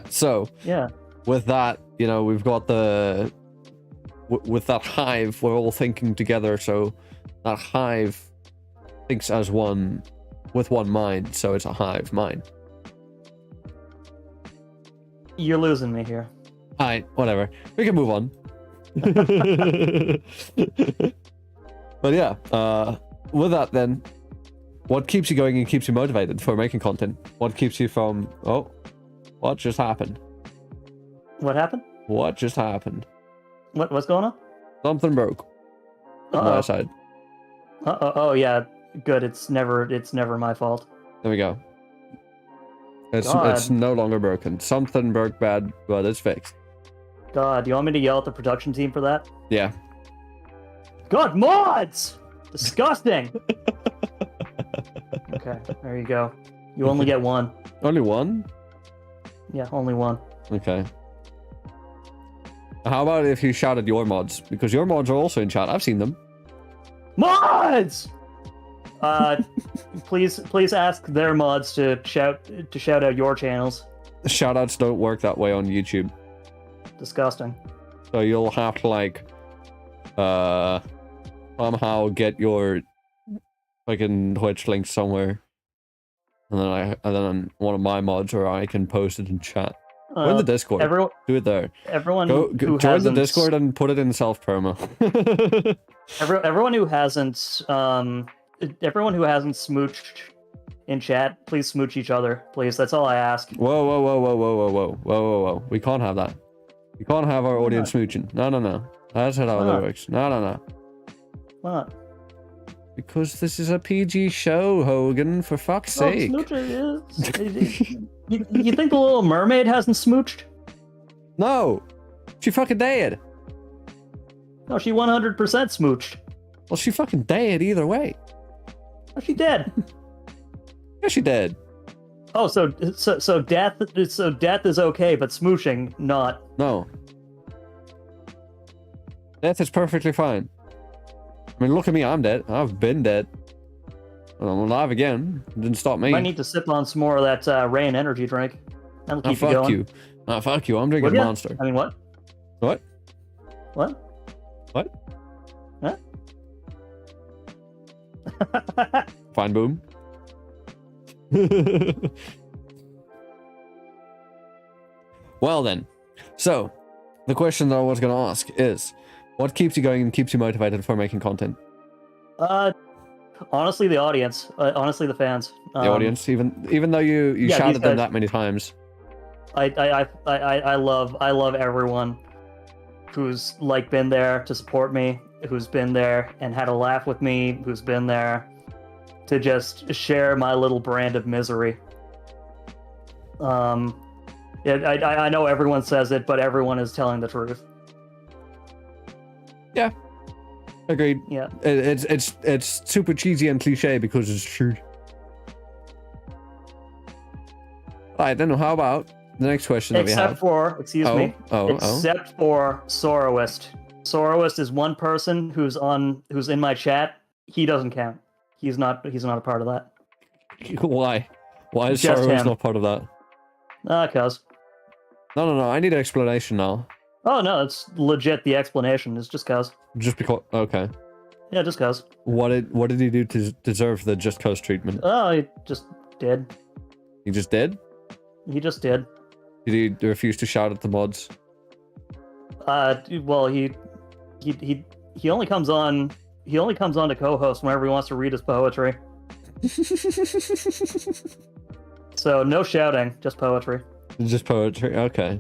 So Yeah. with that, you know, we've got the with that hive, we're all thinking together. So that hive thinks as one with one mind. So it's a hive mind. You're losing me here. Alright, whatever. We can move on. But yeah, with that then, what keeps you going and keeps you motivated for making content? What keeps you from... Oh, what just happened? What happened? What just happened? What's going on? Something broke on my side. Oh yeah, good. It's never my fault. There we go. It's no longer broken. Something broke bad, but it's fixed. God, do you want me to yell at the production team for that? Yeah. God, mods! Disgusting! Okay, there you go. You only get one. Only one? Yeah, only one. Okay. How about if you shouted your mods? Because your mods are also in chat. I've seen them. Mods! Please ask their mods to shout out your channels. Shoutouts don't work that way on YouTube. Disgusting. So you'll have to like somehow get your fucking Twitch link somewhere, and then one of my mods or I can post it in chat. Go in the Discord. Do it there. Everyone who join the hasn't- Discord and put it in self promo. Everyone who hasn't smooched in chat, please smooch each other, please. That's all I ask. Whoa. We can't have that. We can't have our audience smooching. No. That's how that works. No. What? Because this is a PG show, Hogan, for fuck's sake. You think the Little Mermaid hasn't smooched? No. She fucking dead. No, she 100% smooched. Well, she fucking dead either way. Oh, she dead. Yeah, she dead. Oh, so death is okay, but smooching not. No. Death is perfectly fine. I mean, look at me, I'm dead. I've been dead. I'm alive again. It didn't stop me. I need to sip on some more of that Rain energy drink. That'll keep you going. Fuck you. I'm drinking Monster. I mean, what? What? What? What? Huh? Fine, boom. Well then, so the question that I was going to ask is, what keeps you going and keeps you motivated for making content? Honestly, the audience. Honestly, the fans. The audience, even though you shouted them that many times. I love everyone who's like been there to support me, who's been there and had a laugh with me, who's been there to just share my little brand of misery. I know everyone says it, but everyone is telling the truth. Yeah, agreed. Yeah, it's super cheesy and cliche because it's true. Alright, then how about the next question that we have? Except for Soroist. Soroist is one person who's in my chat. He doesn't count. He's not a part of that. Why? Why is Just Soroist him. not part of that? Cuz. No. I need an explanation now. Oh no, it's legit. The explanation is just cuz. Just because. Okay. Yeah, just cuz. What did he do to deserve the just cause treatment? Oh, he just did. He just did? He just did. Did he refuse to shout at the mods? Well, he only comes on. He only comes on to co-host whenever he wants to read his poetry. So no shouting, just poetry. Just poetry. Okay.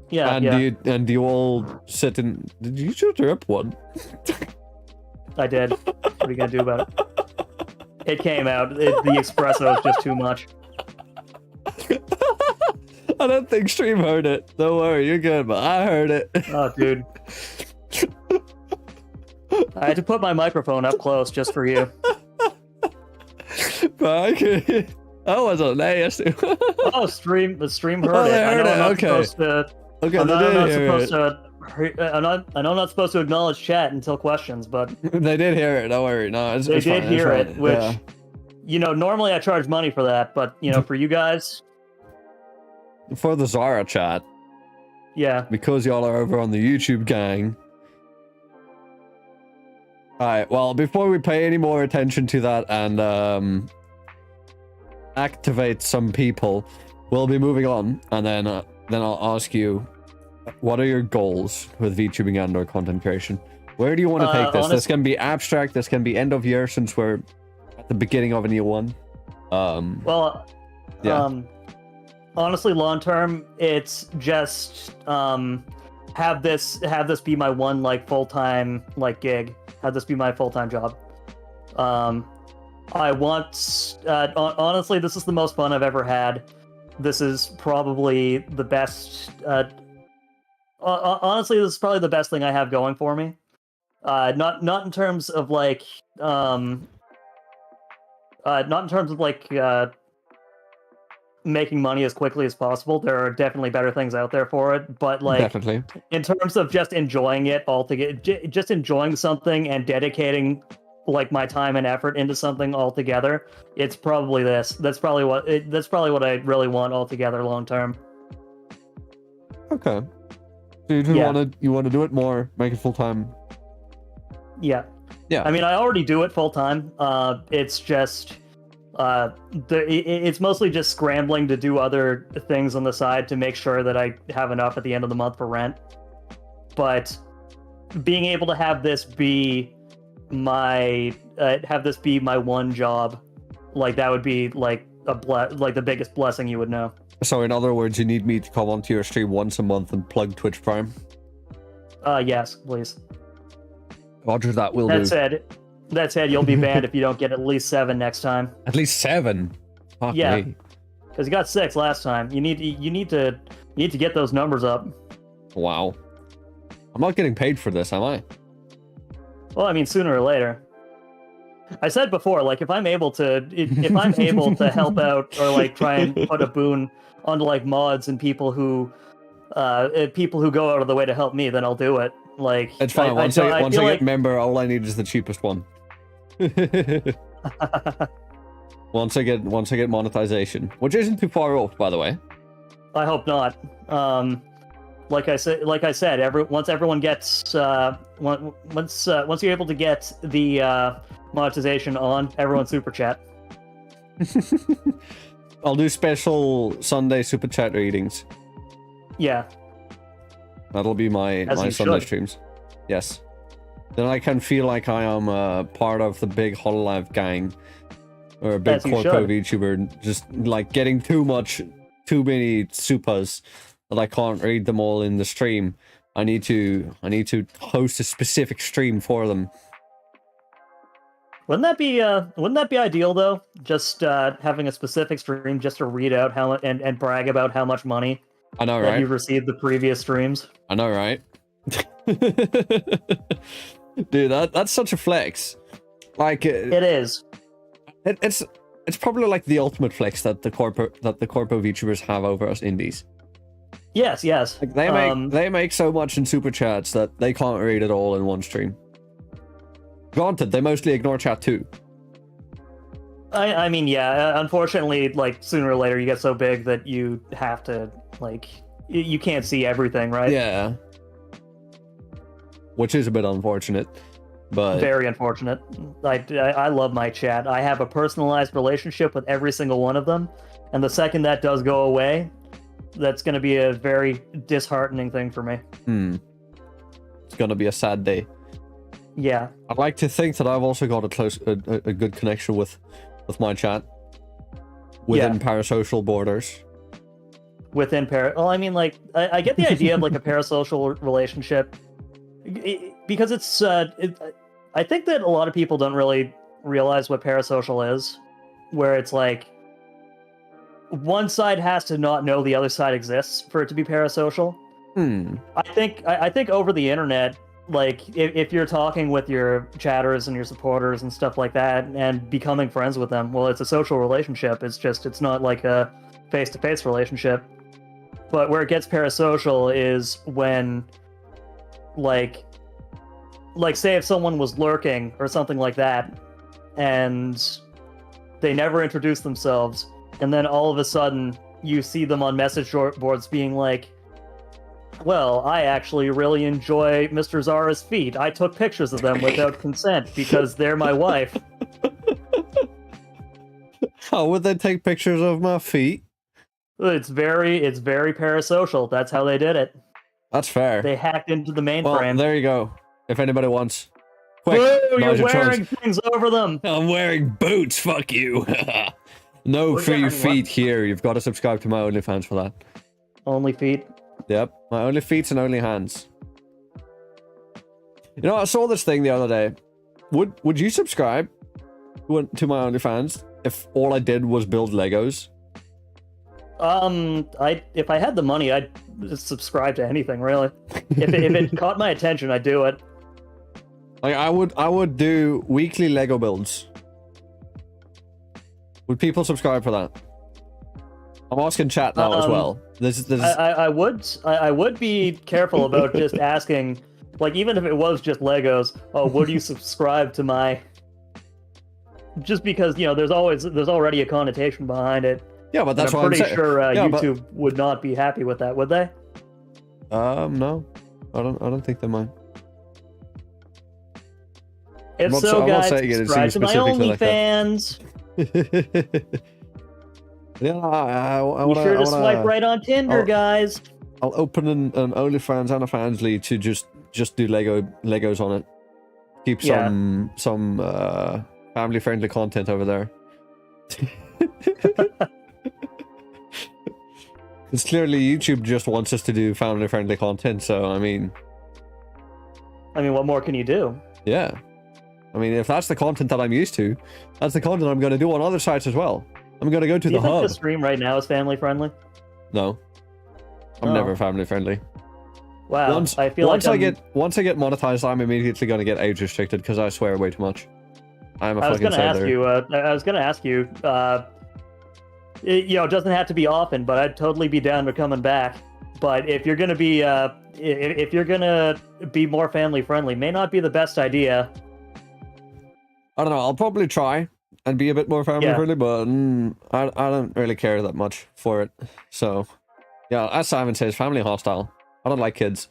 Yeah. And do you all sit in? Did you shoot her up one? I did. What are you gonna do about it? It came out. The espresso is just too much. I don't think Stream heard it. Don't worry, you're good, but I heard it. Oh, dude. I had to put my microphone up close just for you. But I could... I wasn't there yesterday. Oh, the stream heard Oh, it. they I heard know it, I'm not okay. supposed to. Okay, I they know I'm did not hear supposed to. I know I'm not supposed to acknowledge chat until questions, but it. They did hear it. Don't worry. No, it's, they it's did fine, it's hear fine. it. Which, Yeah. you know, normally I charge money for that, but you know, for you guys, For the Zara chat, yeah. because y'all are over on the YouTube gang. Alright, well, before we pay any more attention to that and activate some people, we'll be moving on, and then I'll ask you, what are your goals with VTubing and/or content creation? Where do you want to take this? This can be abstract. This can be end of year, since we're at the beginning of a new one. Well, yeah. Honestly, long term, it's just have this be my one like full time like gig. Have this be my full time job. I want honestly, this is the most fun I've ever had. This is probably the best. Honestly, this is probably the best thing I have going for me. Not in terms of like not in terms of like making money as quickly as possible. There are definitely better things out there for it, but like Definitely. in terms of just enjoying it altogether, just enjoying something and dedicating like my time and effort into something altogether, it's probably this. That's probably what I really want altogether long term. Okay. So you want to do it more, make it full time. Yeah. Yeah. I mean, I already do it full time. It's just it's mostly just scrambling to do other things on the side to make sure that I have enough at the end of the month for rent. But being able to have this be my one job, like that would be like like the biggest blessing you would know. So in other words, you need me to come onto your stream once a month and plug Twitch Prime. Yes, please. Roger, that will do. That said, you'll be banned if you don't get at least 7 next time. At least 7. Fuck Yeah. me. Because you got 6 last time. You need to get those numbers up. Wow. I'm not getting paid for this, am I? Well, I mean, sooner or later. I said before, like if I'm able to help out or like try and put a boon onto like mods and people who go out of the way to help me, then I'll do it. Like It's fine. Once I get member, all I need is the cheapest one. once I get monetization, which isn't too far off, by the way. I hope not. Like I said, once everyone gets once you're able to get the monetization on, everyone super chat. I'll do special Sunday super chat readings. Yeah. That'll be my Sunday streams. Yes. Then I can feel like I am part of the big Hololive gang, or a big corpo VTuber, just like getting too many supers that I can't read them all in the stream. I need to host a specific stream for them. Wouldn't that be ideal though? Just having a specific stream just to read out how and brag about how much money I know, that right? you've received the previous streams. I know, right? Dude, that's such a flex. Like it is. It's probably like the ultimate flex that the corpo VTubers have over us indies. Yes. Like they make so much in super chats that they can't read it all in one stream. Granted, they mostly ignore chat too. I mean, yeah. Unfortunately, like sooner or later, you get so big that you have to like you can't see everything, right? Yeah. Which is a bit unfortunate, but very unfortunate. I love my chat. I have a personalized relationship with every single one of them, and the second that does go away, that's going to be a very disheartening thing for me. It's going to be a sad day. Yeah. I'd like to think that I've also got a good connection with my chat within parasocial borders. Well, I mean, like I get the idea of like a parasocial relationship because it's I think that a lot of people don't really realize what parasocial is, where it's like one side has to not know the other side exists for it to be parasocial. I think over the internet, like if you're talking with your chatters and your supporters and stuff like that and becoming friends with them, well, it's a social relationship. It's not like a face-to-face relationship. But where it gets parasocial is when like say if someone was lurking or something like that and they never introduce themselves, and then all of a sudden you see them on message boards being like, well, I actually really enjoy Mr. Zara's feet. I took pictures of them without consent because they're my wife. How would they take pictures of my feet? It's very parasocial. That's how they did it. That's fair. They hacked into the mainframe. Well, there you go. If anybody wants. Quick, Whoa, now's you're your wearing chance. things over them. I'm wearing boots, fuck you. No We're free getting feet what? here. You've got to subscribe to my OnlyFans for that. Only feet. Yep, my only feet and only hands. You know, I saw this thing the other day. Would you subscribe to my OnlyFans if all I did was build Legos? If I had the money, I'd just subscribe to anything, really. If it caught my attention, I'd do it. Like I would do weekly Lego builds. Would people subscribe for that? I'm asking chat now as well. I would be careful about just asking, like, even if it was just Legos, oh, would you subscribe to my... Just because, you know, there's already a connotation behind it. Yeah, but that's and what I'm I'm pretty saying. sure Yeah, YouTube would not be happy with that, would they? No. I don't think they might. If I'm so, not guys, saying it subscribe to my specifically like that. OnlyFans. Yeah, I Be wanna, sure to I wanna, swipe right on Tinder, I'll- guys. I'll open an OnlyFans and a Fansly to just do Legos on it. Keep some family friendly content over there. Because clearly YouTube just wants us to do family friendly content, so I mean, what more can you do? yeah. I mean, if that's the content that I'm used to, that's the content I'm going to do on other sites as well. I'm going to go to Do the you think hub. the stream right now is family friendly? No, I'm Oh. never family friendly. Wow, I feel once like I get monetized, I'm immediately going to get age restricted because I swear way too much. I'm a I was fucking gonna ask sailor. you. I was gonna ask you. It doesn't have to be often, but I'd totally be down to coming back. But if you're gonna be, if you're gonna be more family friendly, may not be the best idea. I don't know. I'll probably try and be a bit more family friendly, but I don't really care that much for it. So, yeah, as Simon says, family hostile. I don't like kids.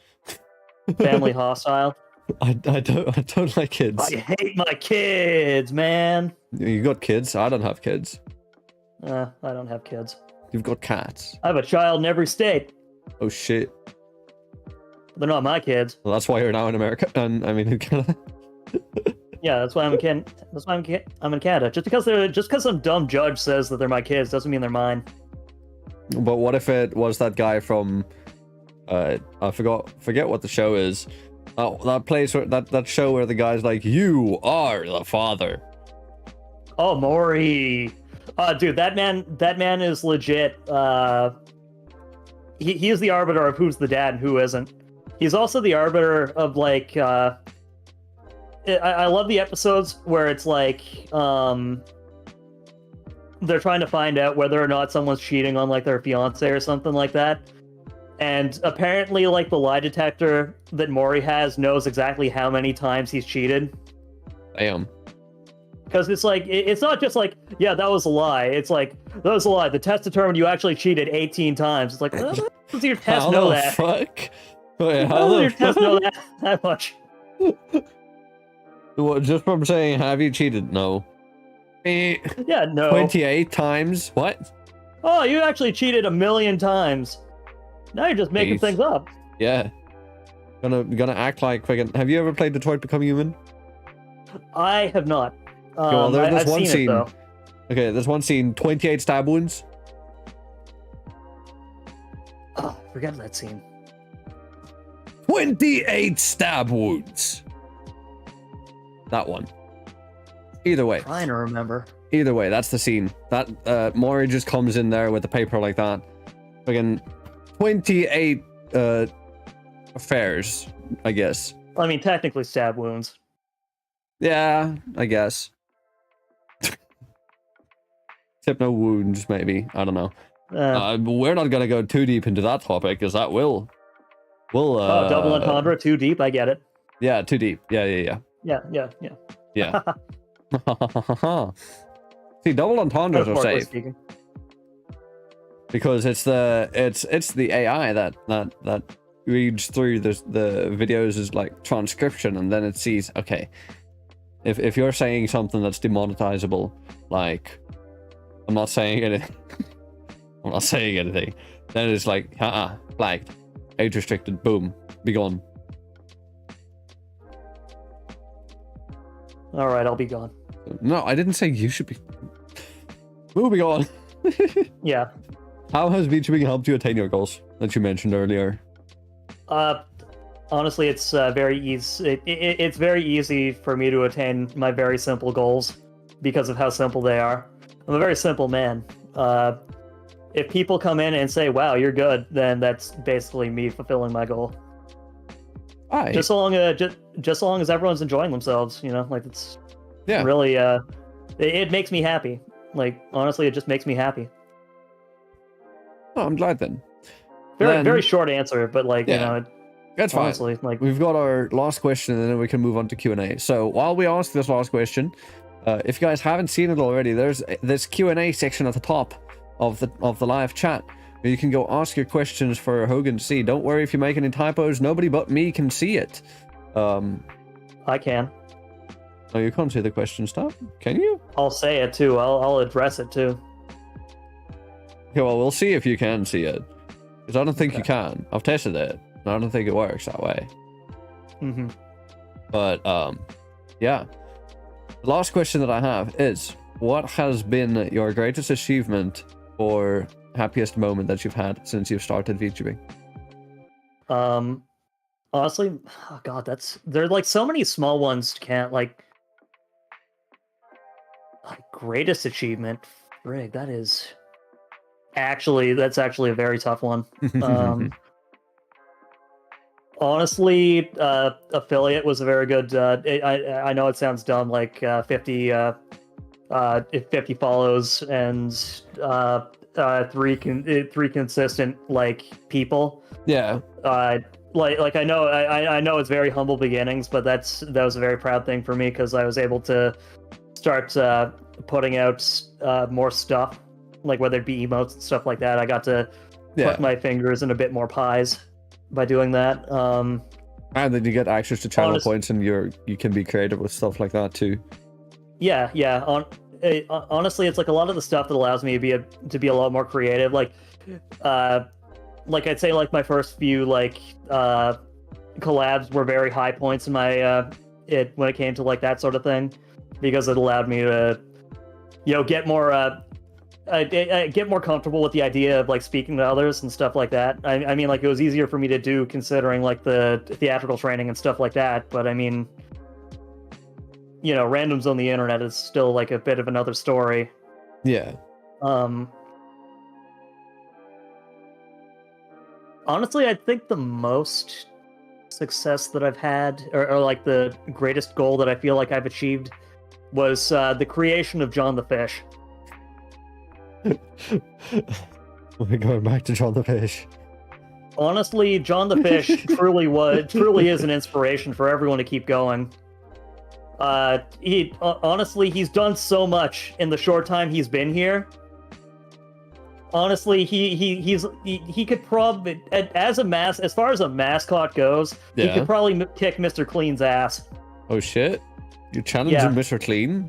Family hostile. I don't like kids. I hate my kids, man. You got kids? I don't have kids. I don't have kids. You've got cats. I have a child in every state. Oh shit. They're not my kids. Well, that's why you're now in America. And I mean, in Canada. Yeah, that's why I'm in Canada. I'm in Canada. Just because some dumb judge says that they're my kids doesn't mean they're mine. But what if it was that guy from? I forget what the show is. That place where that show where the guy's like, "You are the father." Oh, Maury. Dude, that man is legit. He is the arbiter of who's the dad and who isn't. He's also the arbiter of like. I love the episodes where it's like they're trying to find out whether or not someone's cheating on like their fiance or something like that. And apparently, like, the lie detector that Maury has knows exactly how many times he's cheated. Damn. Because it's like, it's not just like, yeah, that was a lie. It's like, that was a lie. The test determined you actually cheated 18 times. It's like, how does your test know that? Fuck? Wait, How does your test know that much? What, just from saying, have you cheated? No. Yeah, no. 28 times? What? Oh, you actually cheated 1,000,000 times. Now you're just making Jeez. things up. Yeah. Gonna act like fucking. Have you ever played Detroit Become Human? I have not. Well, there's I've one seen scene. it, though. Okay, there's one scene. 28 stab wounds. Oh, forget that scene. 28 stab wounds. That one. Either way. Trying to remember. Either way, that's the scene. That Maury just comes in there with the paper like that. Fucking 28 affairs, I guess. I mean, technically stab wounds. Yeah, I guess. Except no wounds, maybe. I don't know. We're not gonna go too deep into that topic, because that will. Oh, double entendre, too deep. I get it. Yeah, too deep. Yeah. Yeah. See, double entendres are safe Speaking. because it's the AI that reads through the videos as like transcription, and then it sees, okay, if you're saying something that's demonetizable, like I'm not saying anything, then it's like flagged, age restricted, boom, be gone. All right, I'll be gone. No, I didn't say you should be. Moving on. Yeah. How has VTubing helped you attain your goals that you mentioned earlier? Honestly, it's very easy. It's very easy for me to attain my very simple goals because of how simple they are. I'm a very simple man. If people come in and say, "Wow, you're good," then that's basically me fulfilling my goal. Aye. Just so long as everyone's enjoying themselves, like it's really it makes me happy. Like honestly, it just makes me happy. Oh, I'm glad then. Very short answer, but like that's honestly, fine. like We've got our last question, and then we can move on to Q&A. So while we ask this last question, if you guys haven't seen it already, there's this Q&A section at the top of the live chat where you can go ask your questions for Hogan to see. Don't worry if you make any typos; nobody but me can see it. I can. Oh, you can't see the question stuff, can you? I'll say it too. I'll address it too. Okay, well, we'll see if you can see it, because I don't think you can. I've tested it, and I don't think it works that way. Mm-hmm. But yeah. The last question that I have is, what has been your greatest achievement or happiest moment that you've had since you've started VTubing? Honestly, oh god, there's like so many small ones. Can't like greatest achievement. Frig, that's actually a very tough one. Honestly, affiliate was a very good. I know it sounds dumb, like 50 follows and three consistent like people. Yeah. Like I know it's very humble beginnings, but that was a very proud thing for me because I was able to start putting out more stuff, like whether it be emotes and stuff like that. I got to put my fingers in a bit more pies by doing that. And then you get access to channel points, and you can be creative with stuff like that too. Yeah. Honestly, it's like a lot of the stuff that allows me to be a lot more creative. Like I'd say like my first few like collabs were very high points in my when it came to like that sort of thing, because it allowed me to get more comfortable with the idea of like speaking to others and stuff like that. I mean, like it was easier for me to do considering like the theatrical training and stuff like that. But I mean, randoms on the internet is still like a bit of another story. Yeah. Honestly, I think the most success that I've had, or like the greatest goal that I feel like I've achieved, was the creation of John the Fish. We're going back to John the Fish. Honestly, John the Fish truly is an inspiration for everyone to keep going. He's done so much in the short time he's been here. Honestly, he could probably, as far as a mascot goes, he could probably kick Mr. Clean's ass. Oh shit! You challenging Mr. Clean?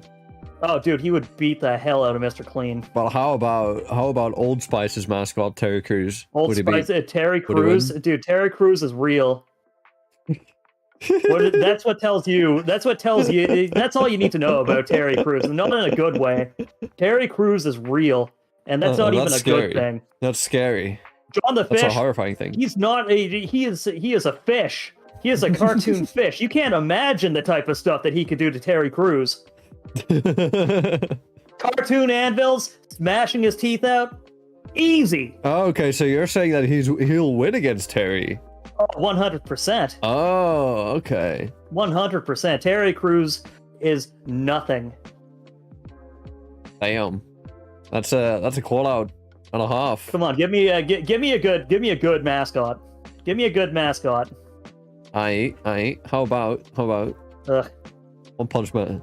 Oh, dude, he would beat the hell out of Mr. Clean. Well, how about Old Spice's mascot, Terry Crews? Old Spice, Terry Crews, dude. Terry Crews is real. That's what tells you. That's all you need to know about Terry Crews, and not in a good way. Terry Crews is real, and that's not even a good thing. That's scary. John the Fish. That's a horrifying thing. He is a fish. He is a cartoon fish. You can't imagine the type of stuff that he could do to Terry Crews. Cartoon anvils, smashing his teeth out, easy. Oh, okay, so you're saying that he'll win against Terry? Oh, 100%. Oh, okay. 100%. Terry Crews is nothing. Damn. That's a call out and a half. Come on, give me a good mascot. Give me a good mascot. Aye. How about Ugh. One Punch Man?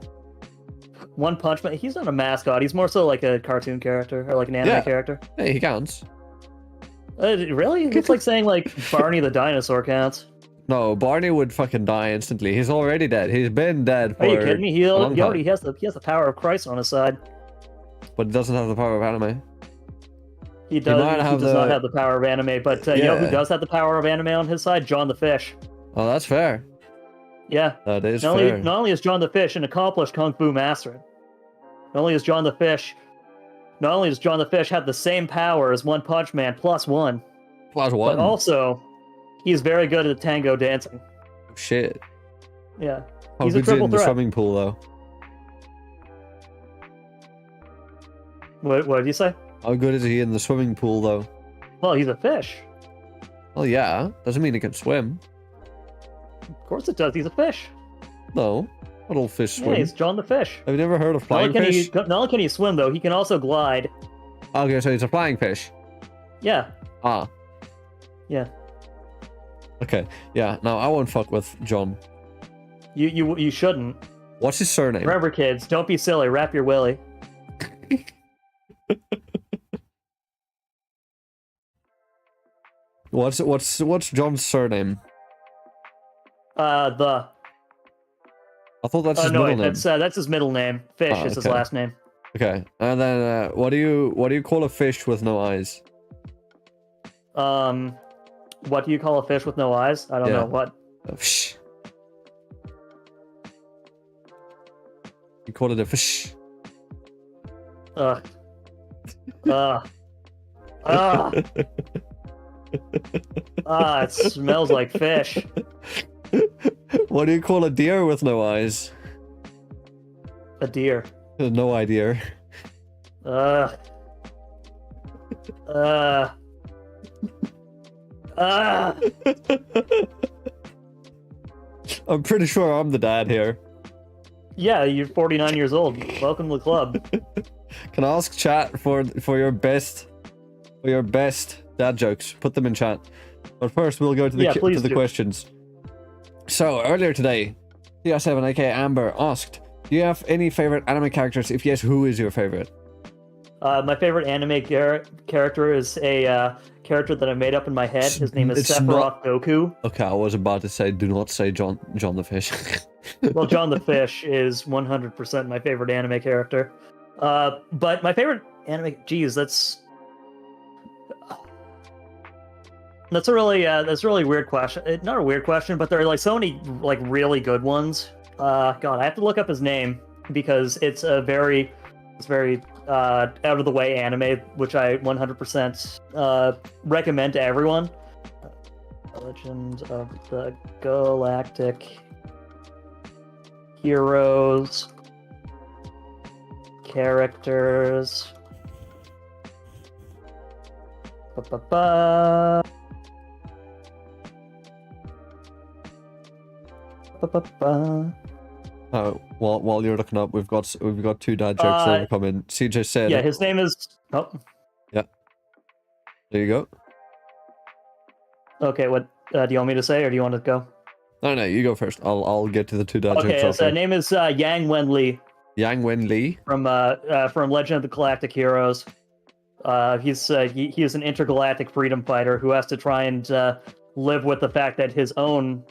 One Punch Man. He's not a mascot. He's more so like a cartoon character or like an anime character. Hey, he counts. Really? It's like saying like Barney the dinosaur counts. No, Barney would fucking die instantly. He's already dead. He's been dead for Are you kidding me? He a long already time. has the power of Christ on his side. But he doesn't have the power of anime. He does not have the power of anime, but you know who Yeah. does have the power of anime on his side? John the Fish. Oh, that's fair. Yeah. That is Not fair. only is John the Fish an accomplished kung fu master, not only does John the Fish have the same power as One Punch Man plus one, Plus one. but also he's very good at tango dancing. Shit. Yeah. How He's a good's he triple in the threat. swimming pool though? What did you say? How good is he in the swimming pool though? Well, he's a fish. Well, yeah. Doesn't mean he can swim. Of course it does. He's a fish. No. Not all fish Yeah, swim. he's John the Fish. Have you never heard of Not flying fish? only can he swim, though, he can also glide. Okay, so he's a flying fish. Yeah. Ah. Yeah. Okay. Yeah. Now I won't fuck with John. You shouldn't. What's his surname? Remember, kids, don't be silly. Wrap your willy. What's John's surname? The. I thought that's his no, middle wait, name. that's his middle name. Fish is his okay. last name. Okay. And then what do you call a fish with no eyes? What do you call a fish with no eyes? I don't Yeah. know. What? A fish. You call it a fish. Ugh. Ugh. Ugh. It smells like fish. What do you call a deer with no eyes? A deer. No idea. Ugh. I'm pretty sure I'm the dad here. Yeah, you're 49 years old. Welcome to the club. Can I ask chat for your best dad jokes? Put them in chat. But first, we'll go to the please to the do. questions. So earlier today, CR7 aka Amber asked, "Do you have any favorite anime characters? If yes, who is your favorite?" My favorite anime character is a character that I made up in my head. His name is It's Sephiroth Goku. Okay, I was about to say, do not say John the Fish. Well, John the Fish is 100% my favorite anime character. But my favorite anime, geez, that's a really weird question. Not a weird question, but there are like so many like really good ones. God, I have to look up his name because it's very out of the way anime, which I 100% recommend to everyone. Legend of the Galactic Heroes characters. Ba-ba-ba. Ba-ba-ba. While you're looking up, we've got two dad jokes that have come in. CJ said, Yeah, his name is. Oh, there you go. okay. What do you want me to say, or do you want to go? No, you go first. I'll get to the two dad Okay, jokes his after. name is Yang Wen Li Yang Wen Li. from Legend of the Galactic Heroes. He's an intergalactic freedom fighter who has to try and live with the fact that his own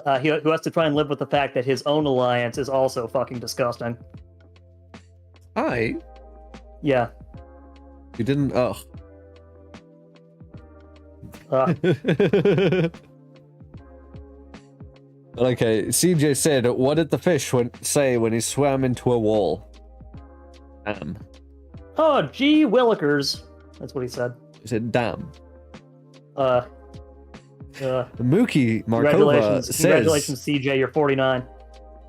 who has to try and live with the fact that his own alliance is also fucking disgusting. Hi. Yeah. You didn't. Ugh. Okay, CJ said, "What did the fish say when he swam into a wall?" Damn. Oh, gee willikers. That's what he said. He said, "Damn." Mookie Markova Congratulations, says, CJ. You're 49.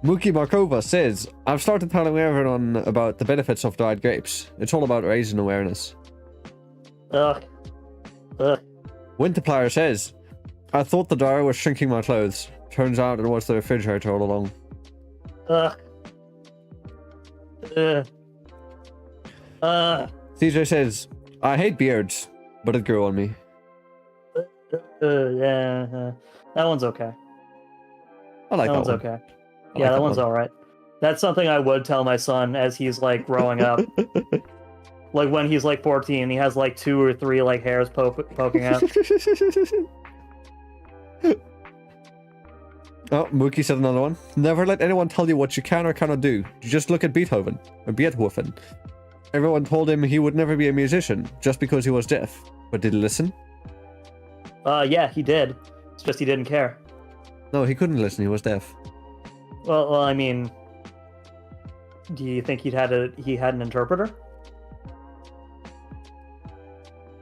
Mookie Markova says, "I've started telling everyone about the benefits of dried grapes. It's all about raising awareness." Ugh. Winterplier says, I thought the dryer was shrinking my clothes. Turns out it was the refrigerator all along. Ugh. CJ says, I hate beards, but it grew on me. Yeah. That one's okay. I like That that one's one. okay. I Yeah, like that one's one. alright. That's something I would tell my son as he's like growing up. Like when he's like 14, he has like 2 or 3 like hairs poking out. Oh, Mookie said another one. Never let anyone tell you what you can or cannot do. You just look at Beethoven. Or Beethoven. Everyone told him he would never be a musician, just because he was deaf. But did he listen? Yeah, he did. It's just he didn't care. No, he couldn't listen, he was deaf. Well, I mean, do you think he had an interpreter?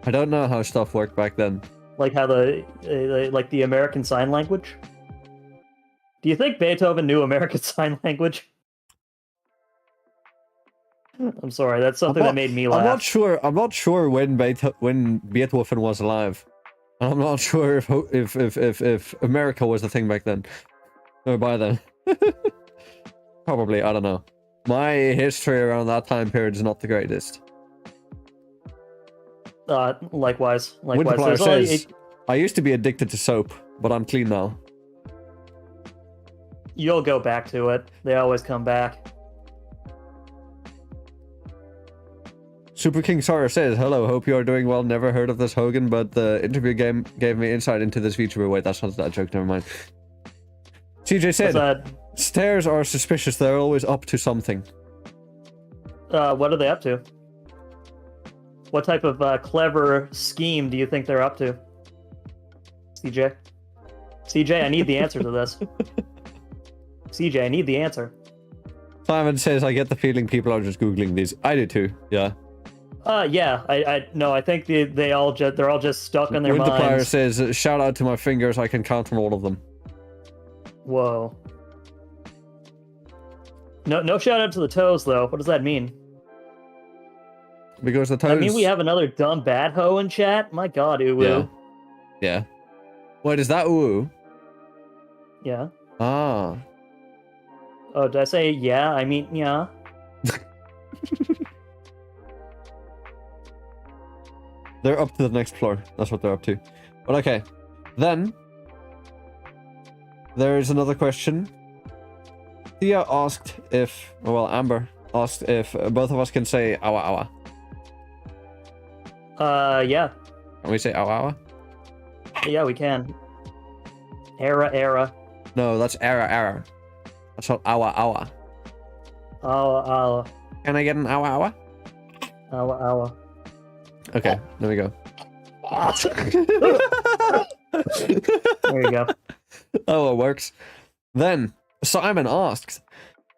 I don't know how stuff worked back then. Like how the American Sign Language? Do you think Beethoven knew American Sign Language? I'm sorry, that's something that made me laugh. I'm not sure when Beethoven was alive. I'm not sure if America was the thing back then. Or by then. Probably, I don't know. My history around that time period is not the greatest. Likewise. Winterflower says, I used to be addicted to soap, but I'm clean now. You'll go back to it. They always come back. Super King Sara says, hello, hope you are doing well. Never heard of this Hogan, but the interview game gave me insight into this VTuber. Wait, that's not that joke, never mind. CJ said, stairs are suspicious. They're always up to something. What are they up to? What type of clever scheme do you think they're up to? CJ? CJ, I need the answer to this. CJ, I need the answer. Simon says, I get the feeling people are just Googling these. I do too, yeah. Yeah, I think they're all just stuck in their minds. Winterflower says, shout out to my fingers, I can count from all of them. Whoa. No shout out to the toes though. What does that mean? Because the toes... I mean, we have another dumb bad hoe in chat? My god, uwu. Yeah. Wait, is that uwu? Yeah. Ah. Oh, did I say yeah? I mean, yeah. They're up to the next floor. That's what they're up to. But okay. Then, there's another question. Thea asked if... Well, Amber asked if both of us can say awa awa. Yeah. Can we say awa awa? Yeah, we can. Era. No, that's era. That's not awa awa. Awa. Can I get an awa awa? Awa. Okay, there we go. There you go. Oh, it works. Then Simon asks,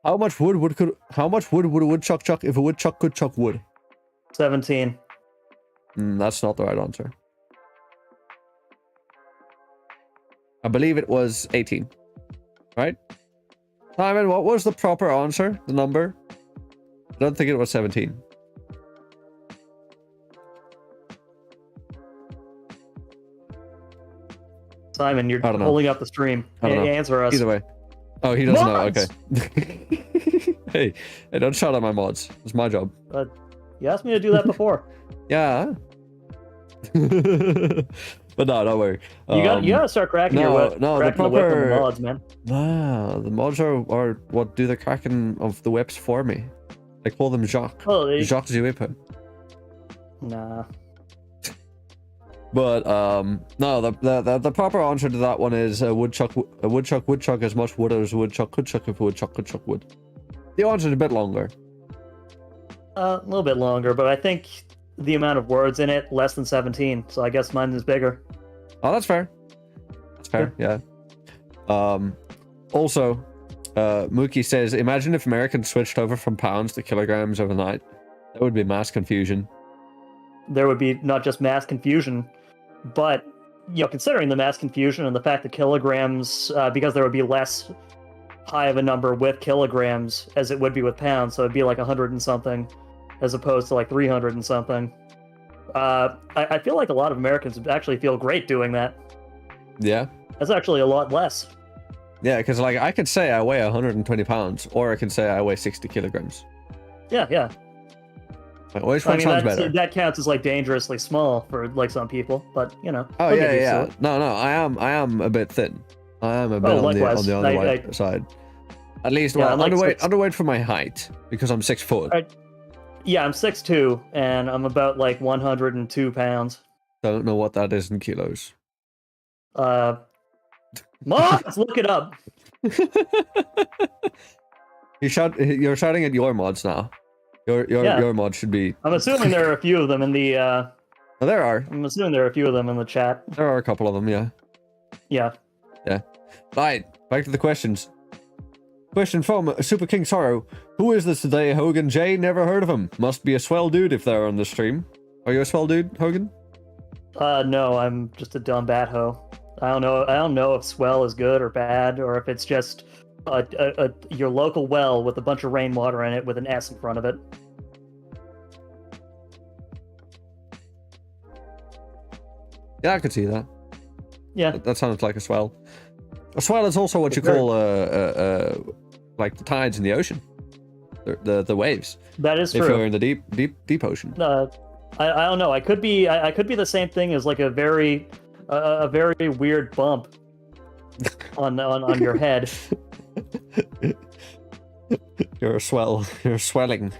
how much wood would a woodchuck chuck if a woodchuck could chuck wood? 17. That's not the right answer. I believe it was 18. Right? Simon, what was the proper answer? The number? I don't think it was 17. Simon, you're holding up the stream. Answer us. Either way. Oh, he doesn't Mods! know. Okay. hey, don't shout at my mods. It's my job. You asked me to do that before. Yeah. But no, don't worry. You gotta start cracking the whip on the mods, man. Nah, the mods are what do the cracking of the whips for me. I call them Jacques. Oh, Jacques the Whipper. Nah. But no, the proper answer to that one is a woodchuck would chuck as much wood as a woodchuck could chuck if a woodchuck could chuck wood. The answer is a bit longer. A little bit longer, but I think the amount of words in it less than 17. So I guess mine is bigger. Oh, that's fair. That's fair. Yeah. Also, Mookie says, imagine if Americans switched over from pounds to kilograms overnight. That would be mass confusion. There would be not just mass confusion, but considering the mass confusion and the fact that kilograms, because there would be less high of a number with kilograms as it would be with pounds, so it'd be like 100 and something, as opposed to like 300 and something. I feel like a lot of Americans would actually feel great doing that. Yeah. That's actually a lot less. Yeah, because like I could say I weigh 120 pounds, or I can say I weigh 60 kilograms. Yeah. Like, which I one mean, sounds better? that counts as like dangerously small for like some people, but you know. Oh they'll yeah, get used to yeah. it. No, I am a bit thin. I am a bit on likewise. the underweight side. At least, Yeah, well, I'm like underweight for my height because I'm 6 foot. Yeah, I'm 6'2", and I'm about like 102 pounds. Don't know what that is in kilos. Mods, look it up. You're shouting at your mods now. Your mod should be. I'm assuming there are a few of them in the. Oh, there are. I'm assuming there are a few of them in the chat. There are a couple of them, yeah. Yeah. Right, back to the questions. Question from Super King Sorrow. Who is this today? Hogan J? Never heard of him. Must be a swell dude if they're on the stream. Are you a swell dude, Hogan? No, I'm just a dumb bat hoe. I don't know if swell is good or bad, or if it's just your local well with a bunch of rainwater in it with an S in front of it. Yeah, I could see that. Yeah. That sounds like a swell. A swell is also what you call like the tides in the ocean, the waves. That is true. If you're in the deep ocean. I don't know. I could be the same thing as like a very weird bump on your head. You're a swell. You're swelling.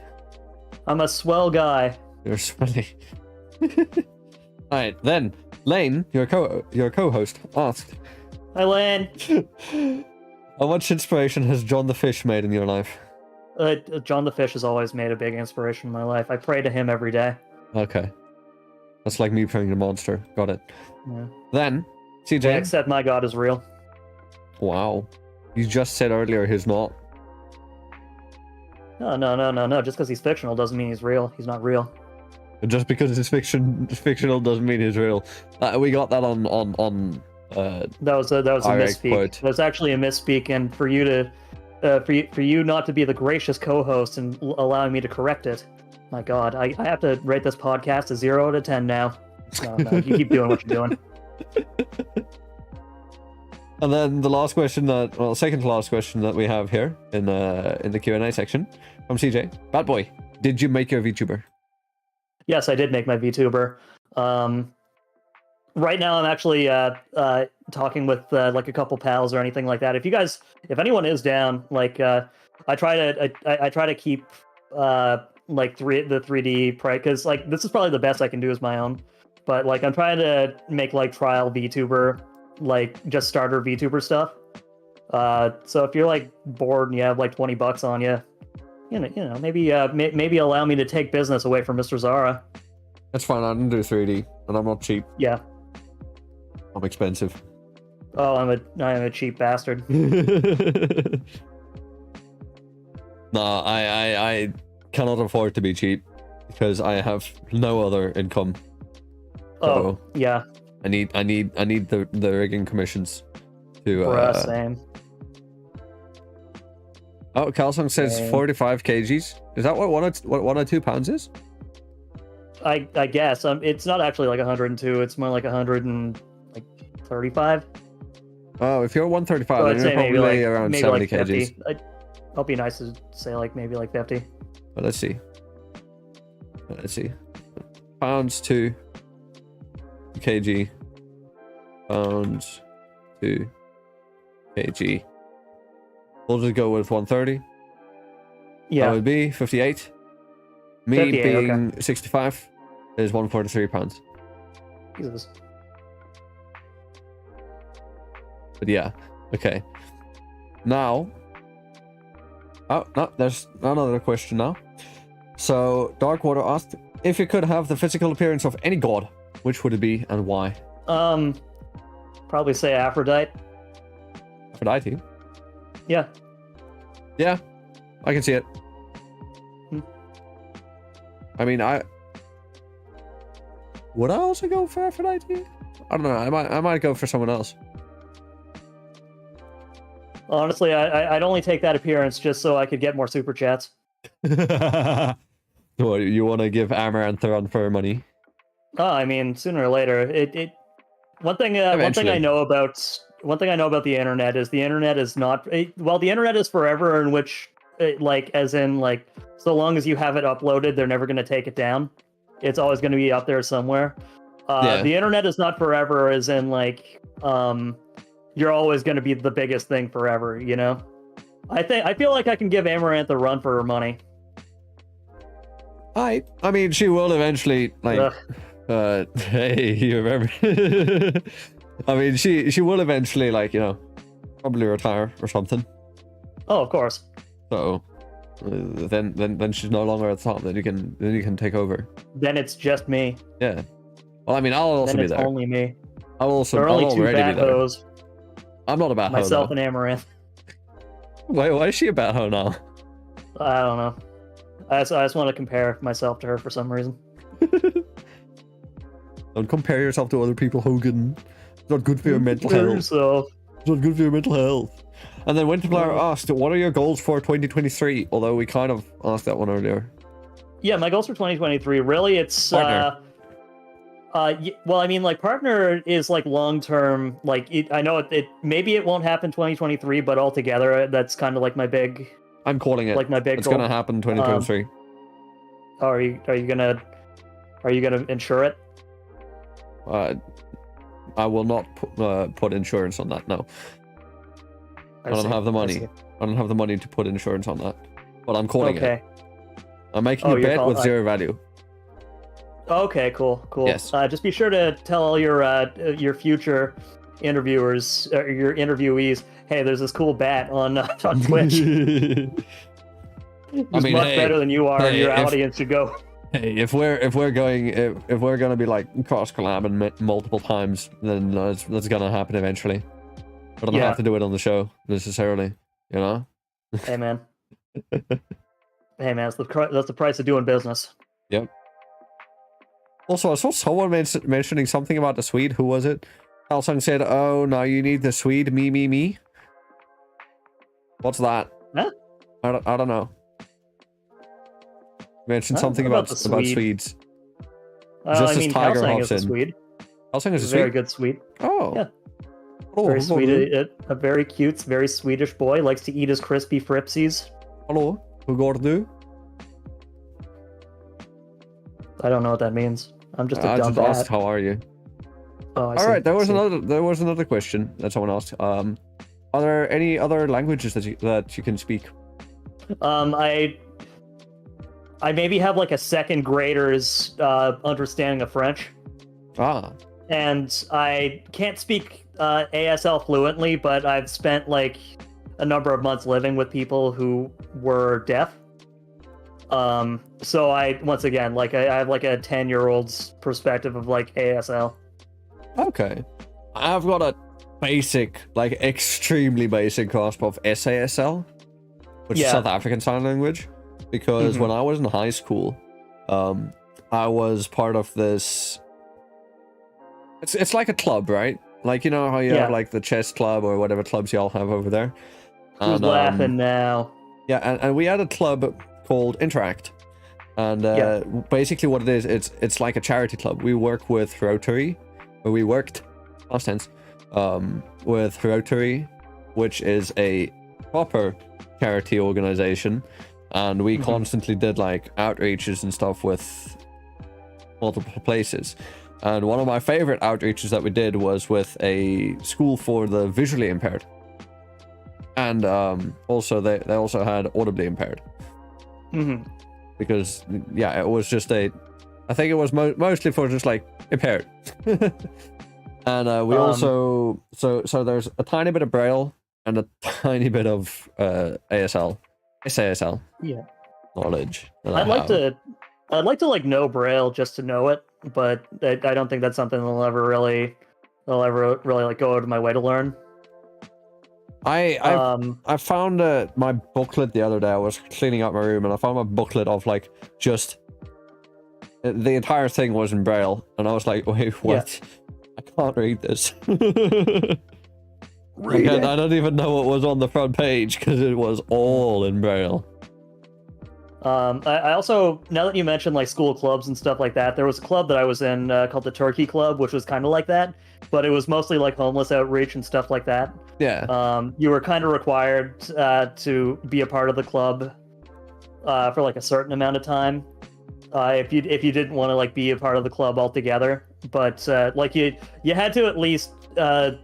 I'm a swell guy. You're swelling. Alright, then Lane, your co-host, asked, Hi, Lane. how much inspiration has John the Fish made in your life? John the Fish has always made a big inspiration in my life. I pray to him every day. Okay. That's like me praying to Monster. Got it. Yeah. Then, Yeah, CJ. except my God is real. Wow. You just said earlier he's not. No. Just because he's fictional doesn't mean he's real. He's not real. Just because it's fictional doesn't mean he's real. We got that on That was a misspeak. quote. That's actually a misspeak, and for you to for you not to be the gracious co-host and allowing me to correct it. My God, I have to rate this podcast a 0 out of 10 now. No, you keep doing what you're doing. And then the last question second to last question that we have here in the Q&A section from CJ. Bad boy, did you make your VTuber? Yes, I did make my VTuber. Right now, I'm actually talking with like a couple pals or anything like that. If anyone is down, like I try to keep like the 3D price, because like this is probably the best I can do as my own. But like I'm trying to make like trial VTuber, like just starter VTuber stuff. So if you're like bored and you have like $20 on you, you know, maybe allow me to take business away from Mr. Zara. That's fine. I didn't do 3D, and I'm not cheap. Yeah. I'm expensive. Oh, I'm a cheap bastard. No, I cannot afford to be cheap because I have no other income. Oh, yeah. I need the rigging commissions to Same. Oh, Calsong says 45 kgs. Is that what 102 pounds is? I guess it's not actually like 102. It's more like 135. Oh, if you're 135, So then I'd you're say probably around 70 50. kgs. It'll be nice to say like maybe like 50. But let's see. Pounds to kg. Pounds to kg. We'll just go with 130. Yeah. That would be 58. Me 58, being 65 is 143 pounds. Jesus. But yeah, okay. Now, oh no, there's another question now. So Darkwater asked, if you could have the physical appearance of any god, which would it be and why? Probably say Aphrodite. Aphrodite? Yeah. Yeah, I can see it. I mean, would I also go for Aphrodite? I don't know. I might go for someone else. Honestly, I'd only take that appearance just so I could get more super chats. What, you want to give Amaranth run for money? Oh, I mean, sooner or later, One thing I know about the internet is not well. The internet is forever, in which, as in, so long as you have it uploaded, they're never going to take it down. It's always going to be up there somewhere. The internet is not forever, as in, you're always going to be the biggest thing forever. You know, I feel like I can give Amaranth a run for her money. I mean, she will eventually, hey, you remember? I mean, she will eventually, probably retire or something. Oh, of course. So, then she's no longer at the top. Then you can take over. Then it's just me. Yeah. Well, I mean, I'll also be there. It's only me. I'll there are only two bat hoes. I'm not a bat hoe. Myself and Amaranth. Wait, why is she a bat hoe now? I don't know. I just want to compare myself to her for some reason. Don't compare yourself to other people, Hogan. It's not good for your mental health. Yourself. It's not good for your mental health. And then Winterflower asked, what are your goals for 2023? Although we kind of asked that one earlier. Yeah, my goals for 2023, really, it's... Partner. Well, I mean, partner is, long-term. I know maybe it won't happen 2023, but altogether, that's kind of my big... I'm calling it. My big it's goal. Gonna happen 2023. Are you gonna insure it? I will not put insurance on that. No, I don't have the money. I don't have the money to put insurance on that. But I'm calling it. I'm making a bet with zero value. Okay, cool. Yes. Just be sure to tell all your future interviewers, your interviewees, hey, there's this cool bat on Twitch. Much better than you are, and your audience should go. Hey, if we're gonna be cross collabing multiple times, then that's gonna happen eventually. But I don't have to do it on the show necessarily, you know. Hey man, that's the price of doing business. Yep. Also, I saw someone mentioning something about the Swede. Who was it? Alsung said, "Oh, now you need the Swede. Me. What's that?" Huh? I don't know. Mentioned something about Swedes. Just as Tiger hops in. Swede. Alsung is a very good Swede. Oh. Yeah. Hello, very sweet. A very cute, very Swedish boy. Likes to eat his crispy fripsies. Hello. Hur går det? I don't know what that means. I'm just a dumb bat. How are you? Oh, I see. All right, there was another question that someone asked. Are there any other languages that you can speak? I maybe have a second grader's understanding of French. Ah. And I can't speak ASL fluently, but I've spent a number of months living with people who were deaf. So I once again I have a 10-year-old's perspective of ASL. Okay. I've got a basic, extremely basic grasp of SASL, which is South African Sign Language, because when I was in high school, I was part of this. It's like a club, right? You know how you have the chess club or whatever clubs y'all have over there. Who's laughing now? Yeah, and we had a club called Interact, and basically what it is, it's like a charity club. We work with Rotary, or we worked, past tense, with Rotary, which is a proper charity organization, and we constantly did outreaches and stuff with multiple places. And one of my favorite outreaches that we did was with a school for the visually impaired, and also they also had audibly impaired. Because it was just I think it was mostly for just impaired. And we also so there's a tiny bit of Braille and a tiny bit of SASL knowledge. I'd like to know Braille just to know it, but I don't think that's something I'll ever really go out of my way to learn. I found my booklet the other day. I was cleaning up my room and I found my booklet of just the entire thing was in Braille, and I was like, wait, what? Yeah. I can't read this. I don't even know what was on the front page because it was all in Braille. I also, now that you mentioned like school clubs and stuff like that, there was a club that I was in called the Turkey Club, which was kind of like that, but it was mostly like homeless outreach and stuff like that. Yeah. You were kind of required to be a part of the club for like a certain amount of time, if you didn't want to like be a part of the club altogether. But like you had to at least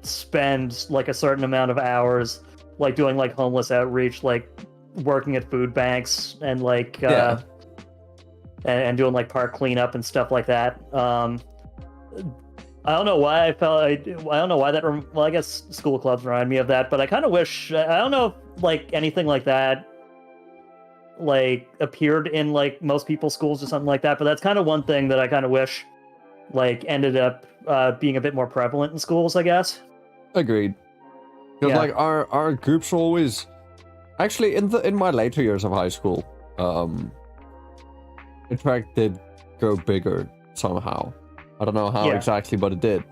spend like a certain amount of hours like doing like homeless outreach, like working at food banks and like and doing like park cleanup and stuff like that. I don't know why I don't know why that. Well, I guess school clubs remind me of that, but I kind of wish. I don't know if like anything like that like appeared in like most people's schools or something like that. But that's kind of one thing that I kind of wish like ended up being a bit more prevalent in schools, I guess. Agreed. Because like our groups were always actually in my later years of high school. Interact did grow bigger somehow. I don't know how exactly, but it did.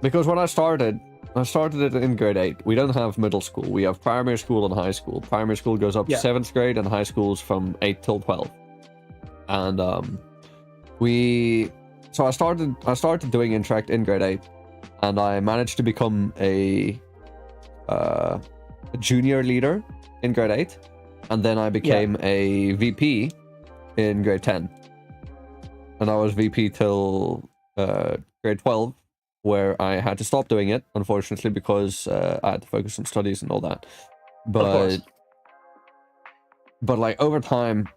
Because when I started it in grade 8. We don't have middle school. We have primary school and high school. Primary school goes up to 7th grade, and high school's from 8 till 12. And so I started doing Interact in grade 8, and I managed to become a junior leader in grade 8, and then I became a VP in grade 10. And I was VP till grade 12, where I had to stop doing it, unfortunately, because I had to focus on studies and all that. But like over time,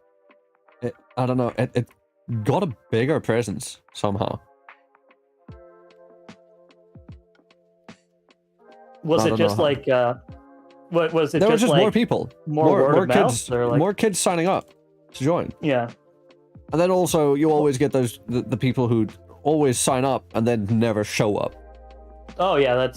I don't know, it got a bigger presence somehow. Was it just like what was it? There just were just like more people, more kids, or like... more kids signing up to join. Yeah. And then also you always get those the people who always sign up and then never show up. Oh yeah, that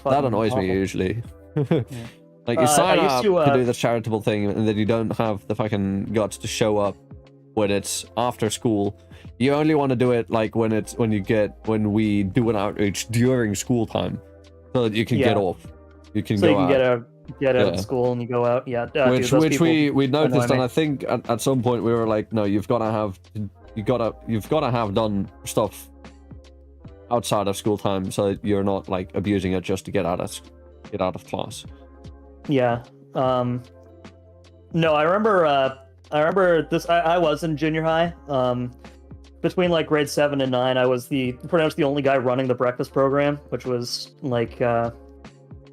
annoys awful. me usually. Like you sign up to do this charitable thing, and then you don't have the fucking guts to show up when it's after school. You only want to do it like when we do an outreach during school time, so that you can get off. You can get out of school and you go out. Yeah, which we noticed, and I think at some point we were like, no, you've got to have done stuff outside of school time, so that you're not like abusing it just to get out of class. Yeah. No, I remember this. I was in junior high. Between like grade 7 and 9, I was pretty much the only guy running the breakfast program, which was like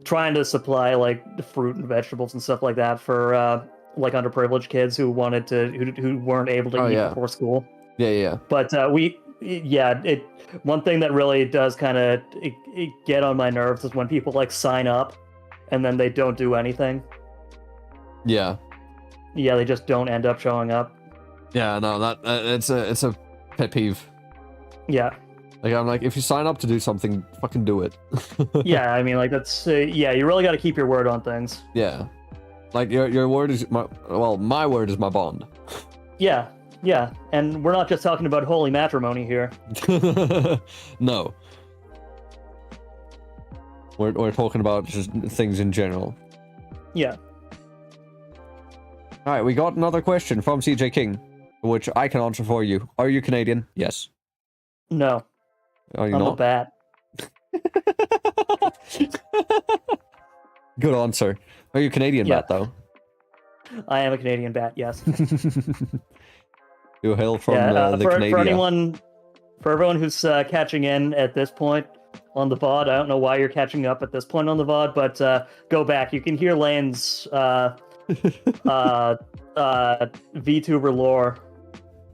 trying to supply like fruit and vegetables and stuff like that for like underprivileged kids who wanted to who weren't able to eat before school. Yeah. But one thing that really does kind of get on my nerves is when people like sign up and then they don't do anything. Yeah, they just don't end up showing up. Yeah, no, that it's a pet peeve. Yeah. Like I'm like, if you sign up to do something, fucking do it. Yeah, I mean, like that's you really got to keep your word on things. Yeah, like your word is my word is my bond. Yeah, and we're not just talking about holy matrimony here. No, we're talking about just things in general. Yeah. All right, we got another question from CJ King, which I can answer for you. Are you Canadian? Yes. No. Are you I'm not? a bat. Good answer. Are you Canadian bat though? I am a Canadian bat. Yes. You hail from the Canadian. For everyone who's catching in at this point on the VOD, I don't know why you're catching up at this point on the VOD, but go back. You can hear Lane's VTuber lore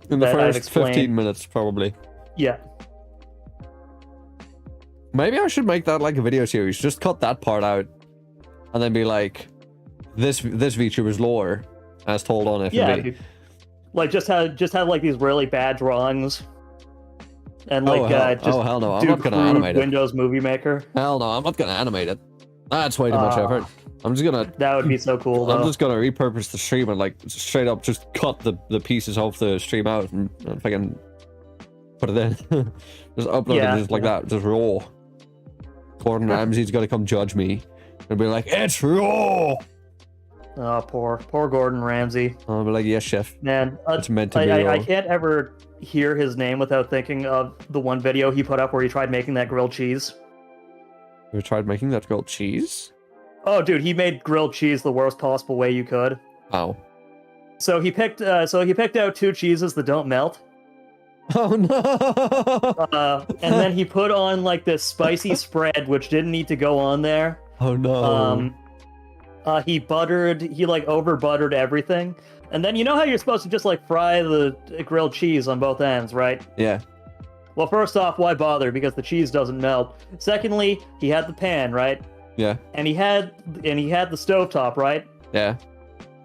in the first 15 minutes, probably. Yeah. Maybe I should make that like a video series. Just cut that part out, and then be like, this VTuber's lore as told on FNV. Yeah, like just have like these really bad drawings, and like hell no, I'm not gonna animate it. Windows Movie Maker. Hell no, I'm not gonna animate it. That's way too much effort. I'm just gonna. That would be so cool. Though. I'm just gonna repurpose the stream and like straight up just cut the pieces of the stream out and fucking put it in. Just upload it just like that, just raw. Gordon Ramsay's gonna come judge me and be like, it's raw. Oh, poor Gordon Ramsay. I'm like, yes, chef. Man, It's meant to be. I can't ever hear his name without thinking of the one video he put up where he tried making that grilled cheese. You tried making that grilled cheese? Oh, dude, he made grilled cheese the worst possible way you could. How? So he picked out 2 cheeses that don't melt. Oh no! And then he put on like this spicy spread, which didn't need to go on there. Oh no! He like over buttered everything, and then you know how you're supposed to just like fry the grilled cheese on both ends, right? Yeah. Well, first off, why bother? Because the cheese doesn't melt. Secondly, he had the pan, right? Yeah. And he had the stovetop, right? Yeah.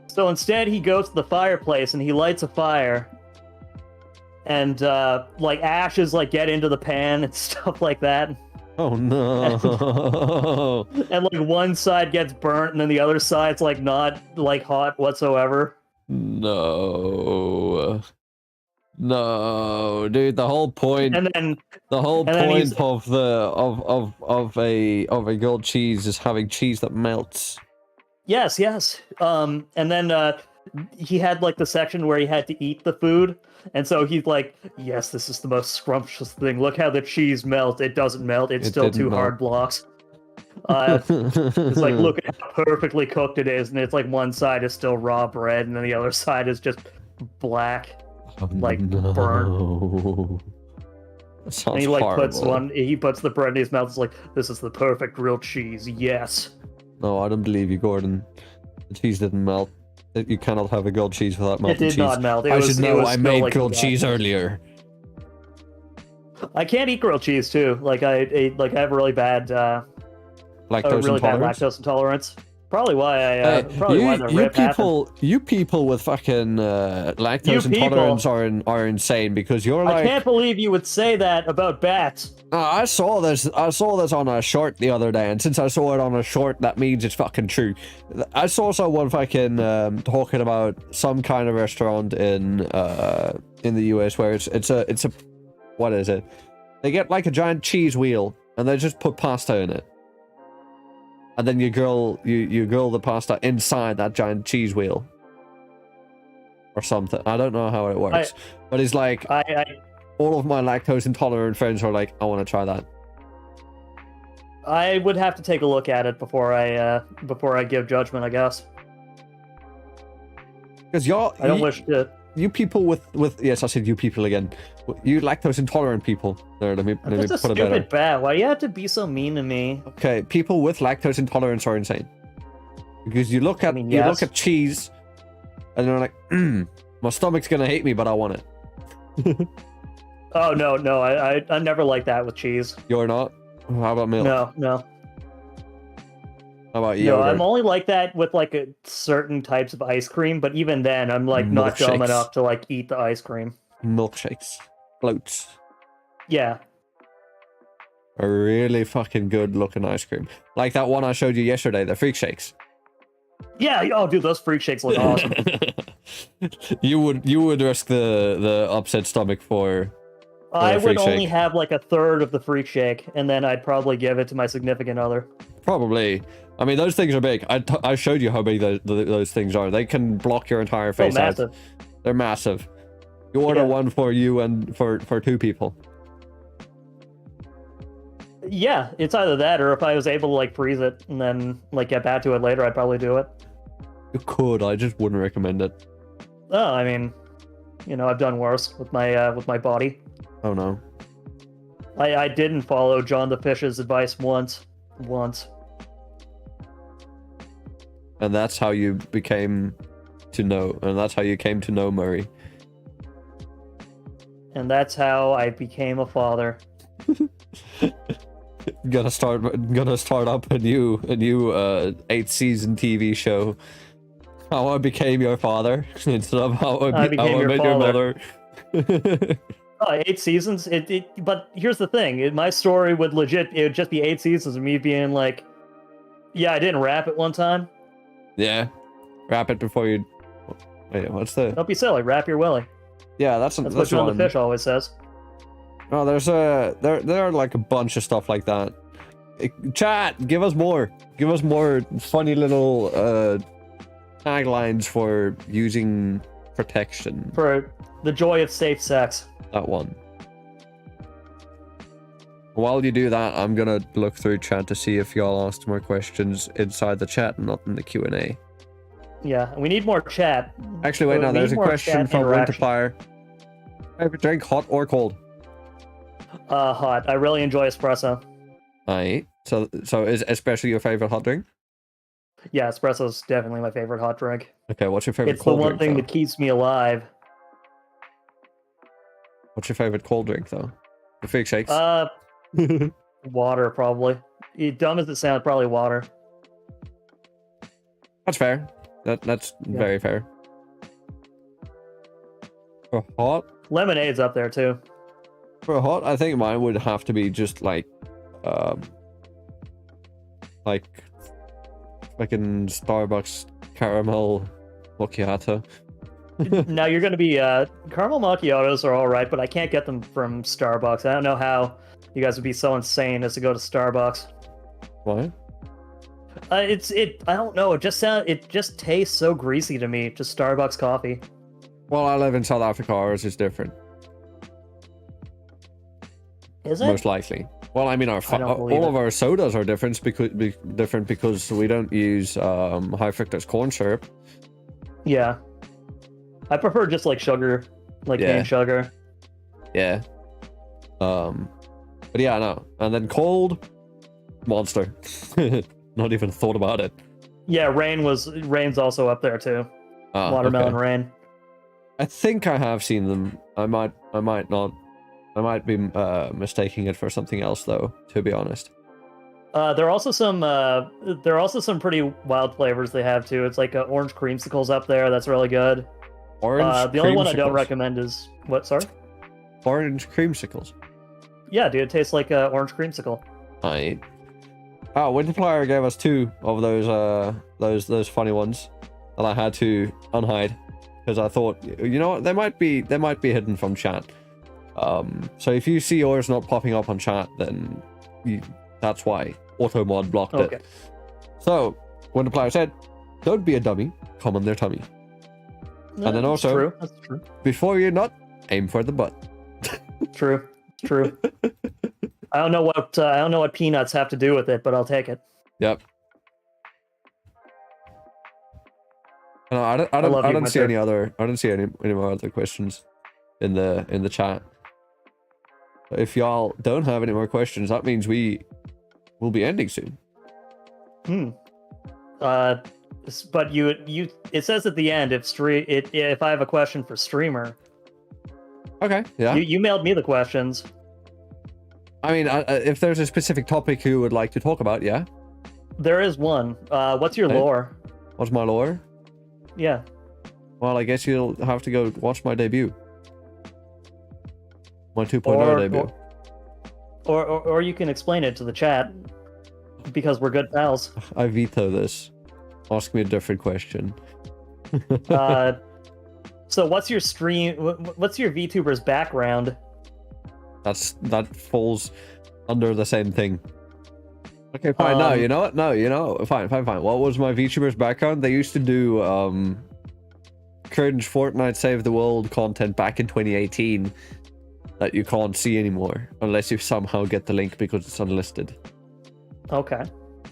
So instead, he goes to the fireplace and he lights a fire. And like ashes like get into the pan and stuff like that. Oh no! And like one side gets burnt and then the other side's like not like hot whatsoever. No, dude. The whole point. And then of a grilled cheese is having cheese that melts. yes. And then he had like the section where he had to eat the food. And so he's like, yes, this is the most scrumptious thing. Look how the cheese melts. It doesn't melt. It's still 2 hard blocks. It's like, look at how perfectly cooked it is. And it's like one side is still raw bread and then the other side is just black, like burnt. That sounds And he like horrible. he puts the bread in his mouth. It's like, this is the perfect grilled cheese. Yes. No, I don't believe you, Gordon. The cheese didn't melt. You cannot have a grilled cheese without melting cheese. It did not melt. I should know. I made like grilled cheese earlier. I can't eat grilled cheese too. Like I have a really bad lactose intolerance. Probably why why the rip happened. You people with fucking lactose intolerance are insane because you're like. I can't believe you would say that about bats. I saw this on a short the other day, and since I saw it on a short, that means it's fucking true. I saw someone fucking talking about some kind of restaurant in the US where it's a what is it? They get like a giant cheese wheel and they just put pasta in it, and then you grill the pasta inside that giant cheese wheel or something. I don't know how it works, but it's like all of my lactose intolerant friends are like, I want to try that. I would have to take a look at it before I give judgment, I guess. Because I don't wish to. You people with yes, I said you people again. You lactose intolerant people. There, let me put it better. Stupid bat. Why do you have to be so mean to me? Okay, people with lactose intolerance are insane. Because you look at look at cheese, and you're like, my stomach's gonna hate me, but I want it. Oh no, I never like that with cheese. You're not? How about milk? No. How about yogurt? No, I'm only like that with like certain types of ice cream, but even then, I'm like not dumb enough to like eat the ice cream. Milkshakes, floats. Yeah. A really fucking good looking ice cream, like that one I showed you yesterday, the freak shakes. Yeah. Oh, dude, those freak shakes look awesome. You would risk the upset stomach for. I would only have like a third of the freak shake, and then I'd probably give it to my significant other. Probably. I mean, those things are big. I showed you how big those things are. They can block your entire face out. Massive. They're massive. You order one for you and for 2 people. Yeah, it's either that or if I was able to like freeze it and then like get back to it later, I'd probably do it. You could. I just wouldn't recommend it. Oh, I mean, you know, I've done worse with my body. Oh no. I didn't follow John the Fish's advice once. And that's how you came to know Murray. And that's how I became a father. Gonna start up a new 8th season TV show. How I became your father instead of how I met your mother. 8 seasons. But here's the thing: my story would just be 8 seasons of me being like, yeah, I didn't rap it one time. Yeah, rap it before you. Wait, what's the? Don't be silly. Rap your willy. Yeah, that's what John the Fish always says. No, there are like a bunch of stuff like that. Chat, give us more funny little taglines for using protection. For the joy of safe sex. That one. While you do that, I'm gonna look through chat to see if y'all asked more questions inside the chat, not in the Q&A. Yeah, we need more chat. Actually, wait, no, We there's need a more question chat from interaction. Winterfire. Favorite drink, hot or cold? Hot. I really enjoy espresso. Aye. So is espresso your favorite hot drink? Yeah, espresso's definitely my favorite hot drink. Okay, what's your favorite It's the cold one drink, thing though? that keeps me alive. What's your favorite cold drink, though? The fake shakes? Water, probably. Dumb as it sounds, probably water. That's fair. That's Yeah. very fair. For hot? Lemonade's up there, too. For hot, I think mine would have to be just like fucking Starbucks caramel macchiato. Now, you're going to be... caramel macchiatos are alright, but I can't get them from Starbucks. I don't know how you guys would be so insane as to go to Starbucks. Why? I don't know. It just tastes so greasy to me. Just Starbucks coffee. Well, I live in South Africa. Ours is different, Is it? most likely. Well, I mean, I don't believe all it. of our sodas are different because we don't use high fructose corn syrup. Yeah. I prefer just like sugar, like Yeah. cane sugar. Yeah. But yeah, no. And then cold, Monster. Not even thought about it. Yeah, Rain's also up there too. Ah, Watermelon okay. Rain. I think I have seen them. I might not. I might be mistaking it for something else, though. To be honest. There are also some pretty wild flavors they have too. It's like orange creamsicles up there. That's really good. Orange. The only one I don't creamsicles. recommend is what? Sorry. Orange creamsicles. Yeah, dude, it tastes like orange creamsicle. I. Oh, Winterflyer gave us 2 of those funny ones that I had to unhide because I thought, you know what, they might be hidden from chat. So if you see yours not popping up on chat, then that's why Automod blocked Okay. it. So Winterflyer said, "Don't be a dummy, come on their tummy. And then That's also- true. That's true. Before you nut, aim for the butt." True. True. I don't know what peanuts have to do with it, but I'll take it. Yep. No, I love don't you, see Winter. I don't see any more other questions in the chat. If y'all don't have any more questions, that means we will be ending soon. But it says at the end if I have a question for streamer. Okay. Yeah. You mailed me the questions. I mean, if there's a specific topic you would like to talk about, yeah. There is one. What's your Okay. lore? What's my lore? Yeah. Well, I guess you'll have to go watch my debut. My 2.0 Or- debut. Or you can explain it to the chat because we're good pals. I veto this. Ask me a different question. So what's your stream? What's your VTubers background? That falls under the same thing. Okay, fine. No, you know what? No, fine. What was my VTubers background? They used to do cringe Fortnite Save the World content back in 2018 that you can't see anymore unless you somehow get the link because it's unlisted. Okay.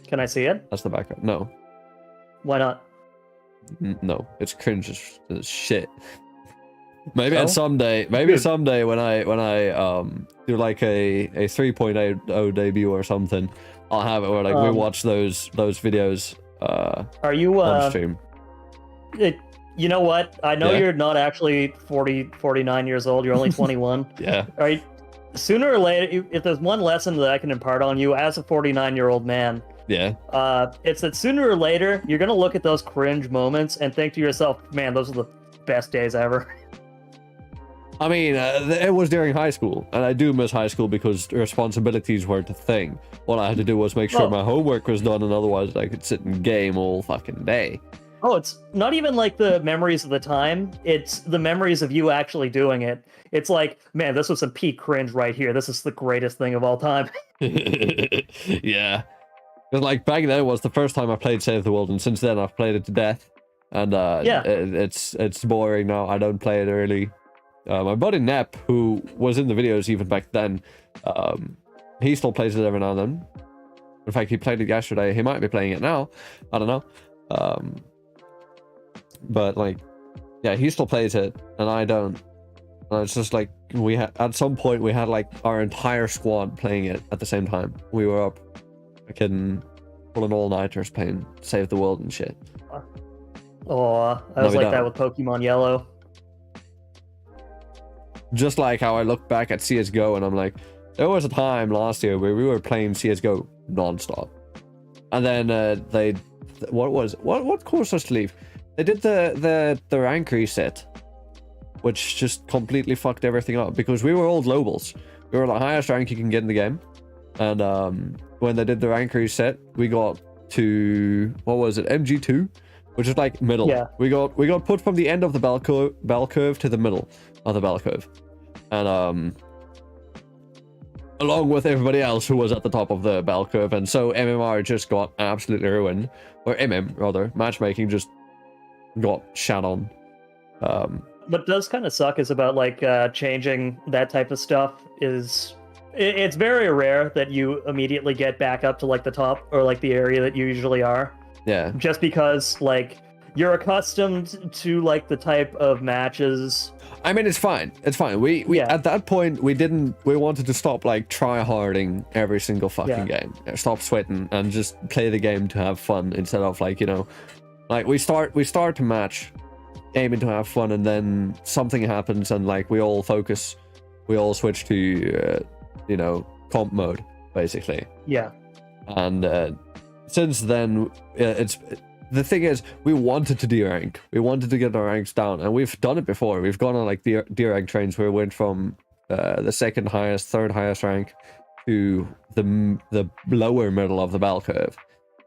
Can I see it? That's the background. No, Why not? no, it's cringe as shit. Maybe So? at someday, Dude. someday when I do like a 3.0 debut or something, I'll have it where like we watch those videos Are you on stream. you know what? I know Yeah. you're not actually 49 years old. You're only 21. Yeah. All right. Sooner or later, if there's one lesson that I can impart on you as a 49-year-old man, Yeah. it's that sooner or later you're gonna look at those cringe moments and think to yourself, "Man, those are the best days ever." I mean, it was during high school, and I do miss high school because responsibilities weren't a thing. All I had to do was make sure Oh. my homework was done, and otherwise I could sit and game all fucking day. Oh, it's not even like the memories of the time. It's the memories of you actually doing it. It's like, man, this was some peak cringe right here. This is the greatest thing of all time. Yeah. Because like back then it was the first time I played Save the World, and since then I've played it to death. and Yeah. it's boring now. I don't play it early. My buddy Nep, who was in the videos even back then, he still plays it every now and then. In fact, he played it yesterday. He might be playing it now. I don't know. But like, yeah, he still plays it, and I don't. And it's just like at some point we had like our entire squad playing it at the same time. We were up, fucking pulling all-nighters playing Save the World and shit. Oh, I was like that with Pokemon Yellow. Just like how I look back at CS:GO and I'm like, there was a time last year where we were playing CS:GO non-stop, and then what caused us to leave? They did the rank reset, which just completely fucked everything up because we were all globals. We were the highest rank you can get in the game, and when they did the rank reset, we got to, what was it, MG2, which is like middle. Yeah. We got put from the end of the bell curve to the middle of the bell curve, and along with everybody else who was at the top of the bell curve, and so MMR just got absolutely ruined, or rather, matchmaking just got shat on. What does kind of suck is about like changing that type of stuff is it's very rare that you immediately get back up to like the top or like the area that you usually are. Yeah. Just because like you're accustomed to like the type of matches. I mean, it's fine. It's fine. We at that point we wanted to stop like try harding every single fucking game. Stop sweating and just play the game to have fun instead of like, you know, like we start to match aiming to have fun, and then something happens and like we all switch to you know, comp mode basically. Yeah. And since then it's the thing is, we wanted to D-rank. We wanted to get our ranks down, and we've done it before. We've gone on like D-rank trains where we went from the second highest, third highest rank to the lower middle of the bell curve,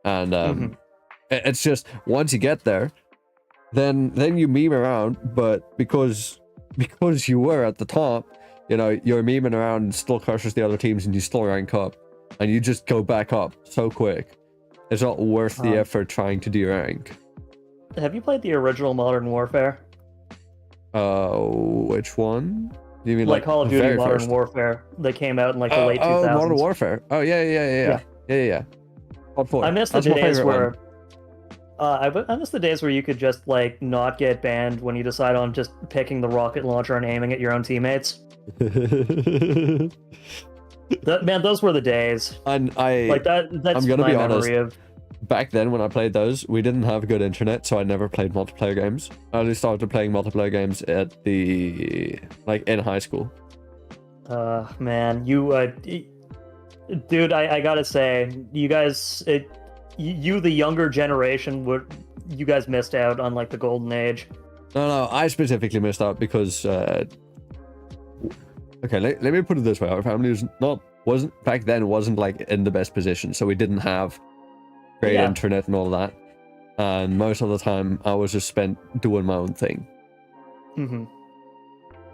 and it's just once you get there, then you meme around, but because you were at the top, you know, you're memeing around and still crushes the other teams, and you still rank up, and you just go back up so quick. It's not worth the effort trying to D-rank. Have you played the original Modern Warfare? Which one? You mean like Call of Duty Modern Warfare? They came out in like the late 2000s. Modern Warfare. Oh yeah. I miss the days where I miss the days where you could just like not get banned when you decide on just picking the rocket launcher and aiming at your own teammates. Man, those were the days. And like that's I'm gonna my be memory honest. of. Back then, when I played those, we didn't have good internet, so I never played multiplayer games. I only started playing multiplayer games at in high school. Man, you, dude, I gotta say, you guys, you the younger generation, you guys missed out on like the golden age. No, I specifically missed out because. Okay, let me put it this way: our family wasn't back then like in the best position, so we didn't have great internet and all that. And most of the time, I was just spent doing my own thing.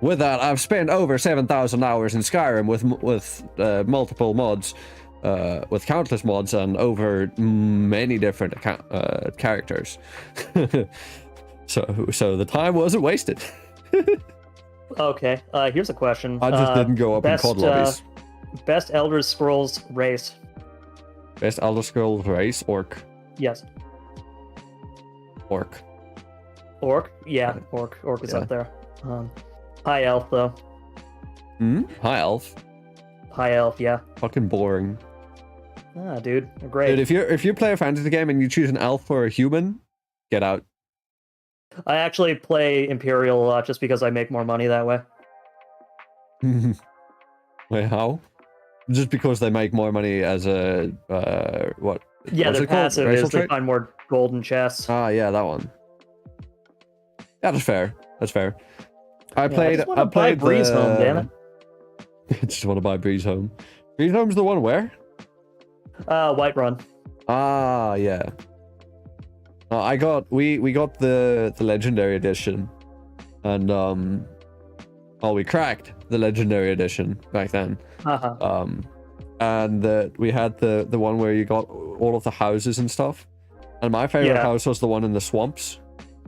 With that, I've spent over 7,000 hours in Skyrim with multiple mods, with countless mods, and over many different characters. So the time wasn't wasted. Okay, here's a question. I just didn't go up in COD lobbies. Best Elder Scrolls race. Best Elder Scrolls race? Orc. Yes. Orc. Orc? Yeah, Orc. Orc is up there. High Elf, though. High Elf? High Elf, yeah. Fucking boring. Ah, dude. Great. Dude, if you play a fantasy game and you choose an elf or a human, get out. I actually play Imperial a lot just because I make more money that way. Wait, how? Just because they make more money as a what? Yeah, what's their it called? passive Racial is they trait? find more golden chests. Ah, yeah, that one. Yeah, that's fair. That's fair. I just want to buy Breeze Home, damn it. I just want to buy Breeze Home. Breeze Home's the one where? Whiterun. Ah, yeah. We got the legendary edition, and we cracked the legendary edition back then. And we had the one where you got all of the houses and stuff. And my favorite house was the one in the swamps,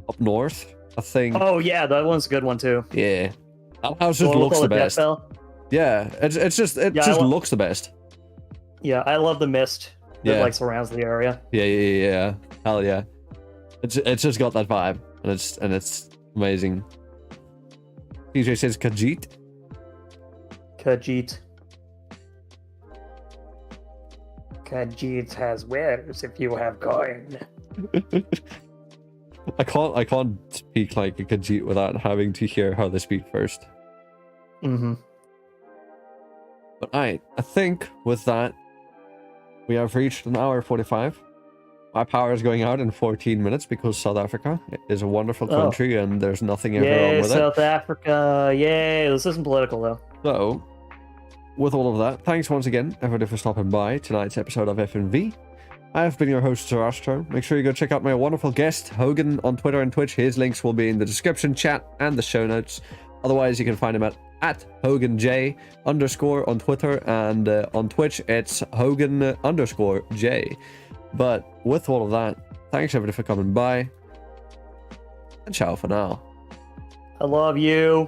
up north. I think. Oh yeah, that one's a good one too. Yeah, that house The just one with looks all the death best. bell. Yeah, it just I looks the best. Yeah, I love the mist that Yeah. like surrounds the area. Yeah. Hell yeah. It's just got that vibe, and it's amazing. TJ says Khajiit. Khajiit. Khajiit has wares if you have coin. I can't speak like a Khajiit without having to hear how they speak first. Mm-hmm. But I think with that, we have reached an hour 45. My power is going out in 14 minutes because South Africa is a wonderful country and there's nothing ever wrong Yay, with South Africa. Yay. This isn't political though. So, with all of that, thanks once again, everybody, for stopping by tonight's episode of FNV. I have been your host, Zarastro. Make sure you go check out my wonderful guest, Hogan, on Twitter and Twitch. His links will be in the description, chat, and the show notes. Otherwise, you can find him at Hogan J _ on Twitter, and on Twitch, it's Hogan _ J. But with all of that, thanks everybody for coming by, and ciao for now. I love you.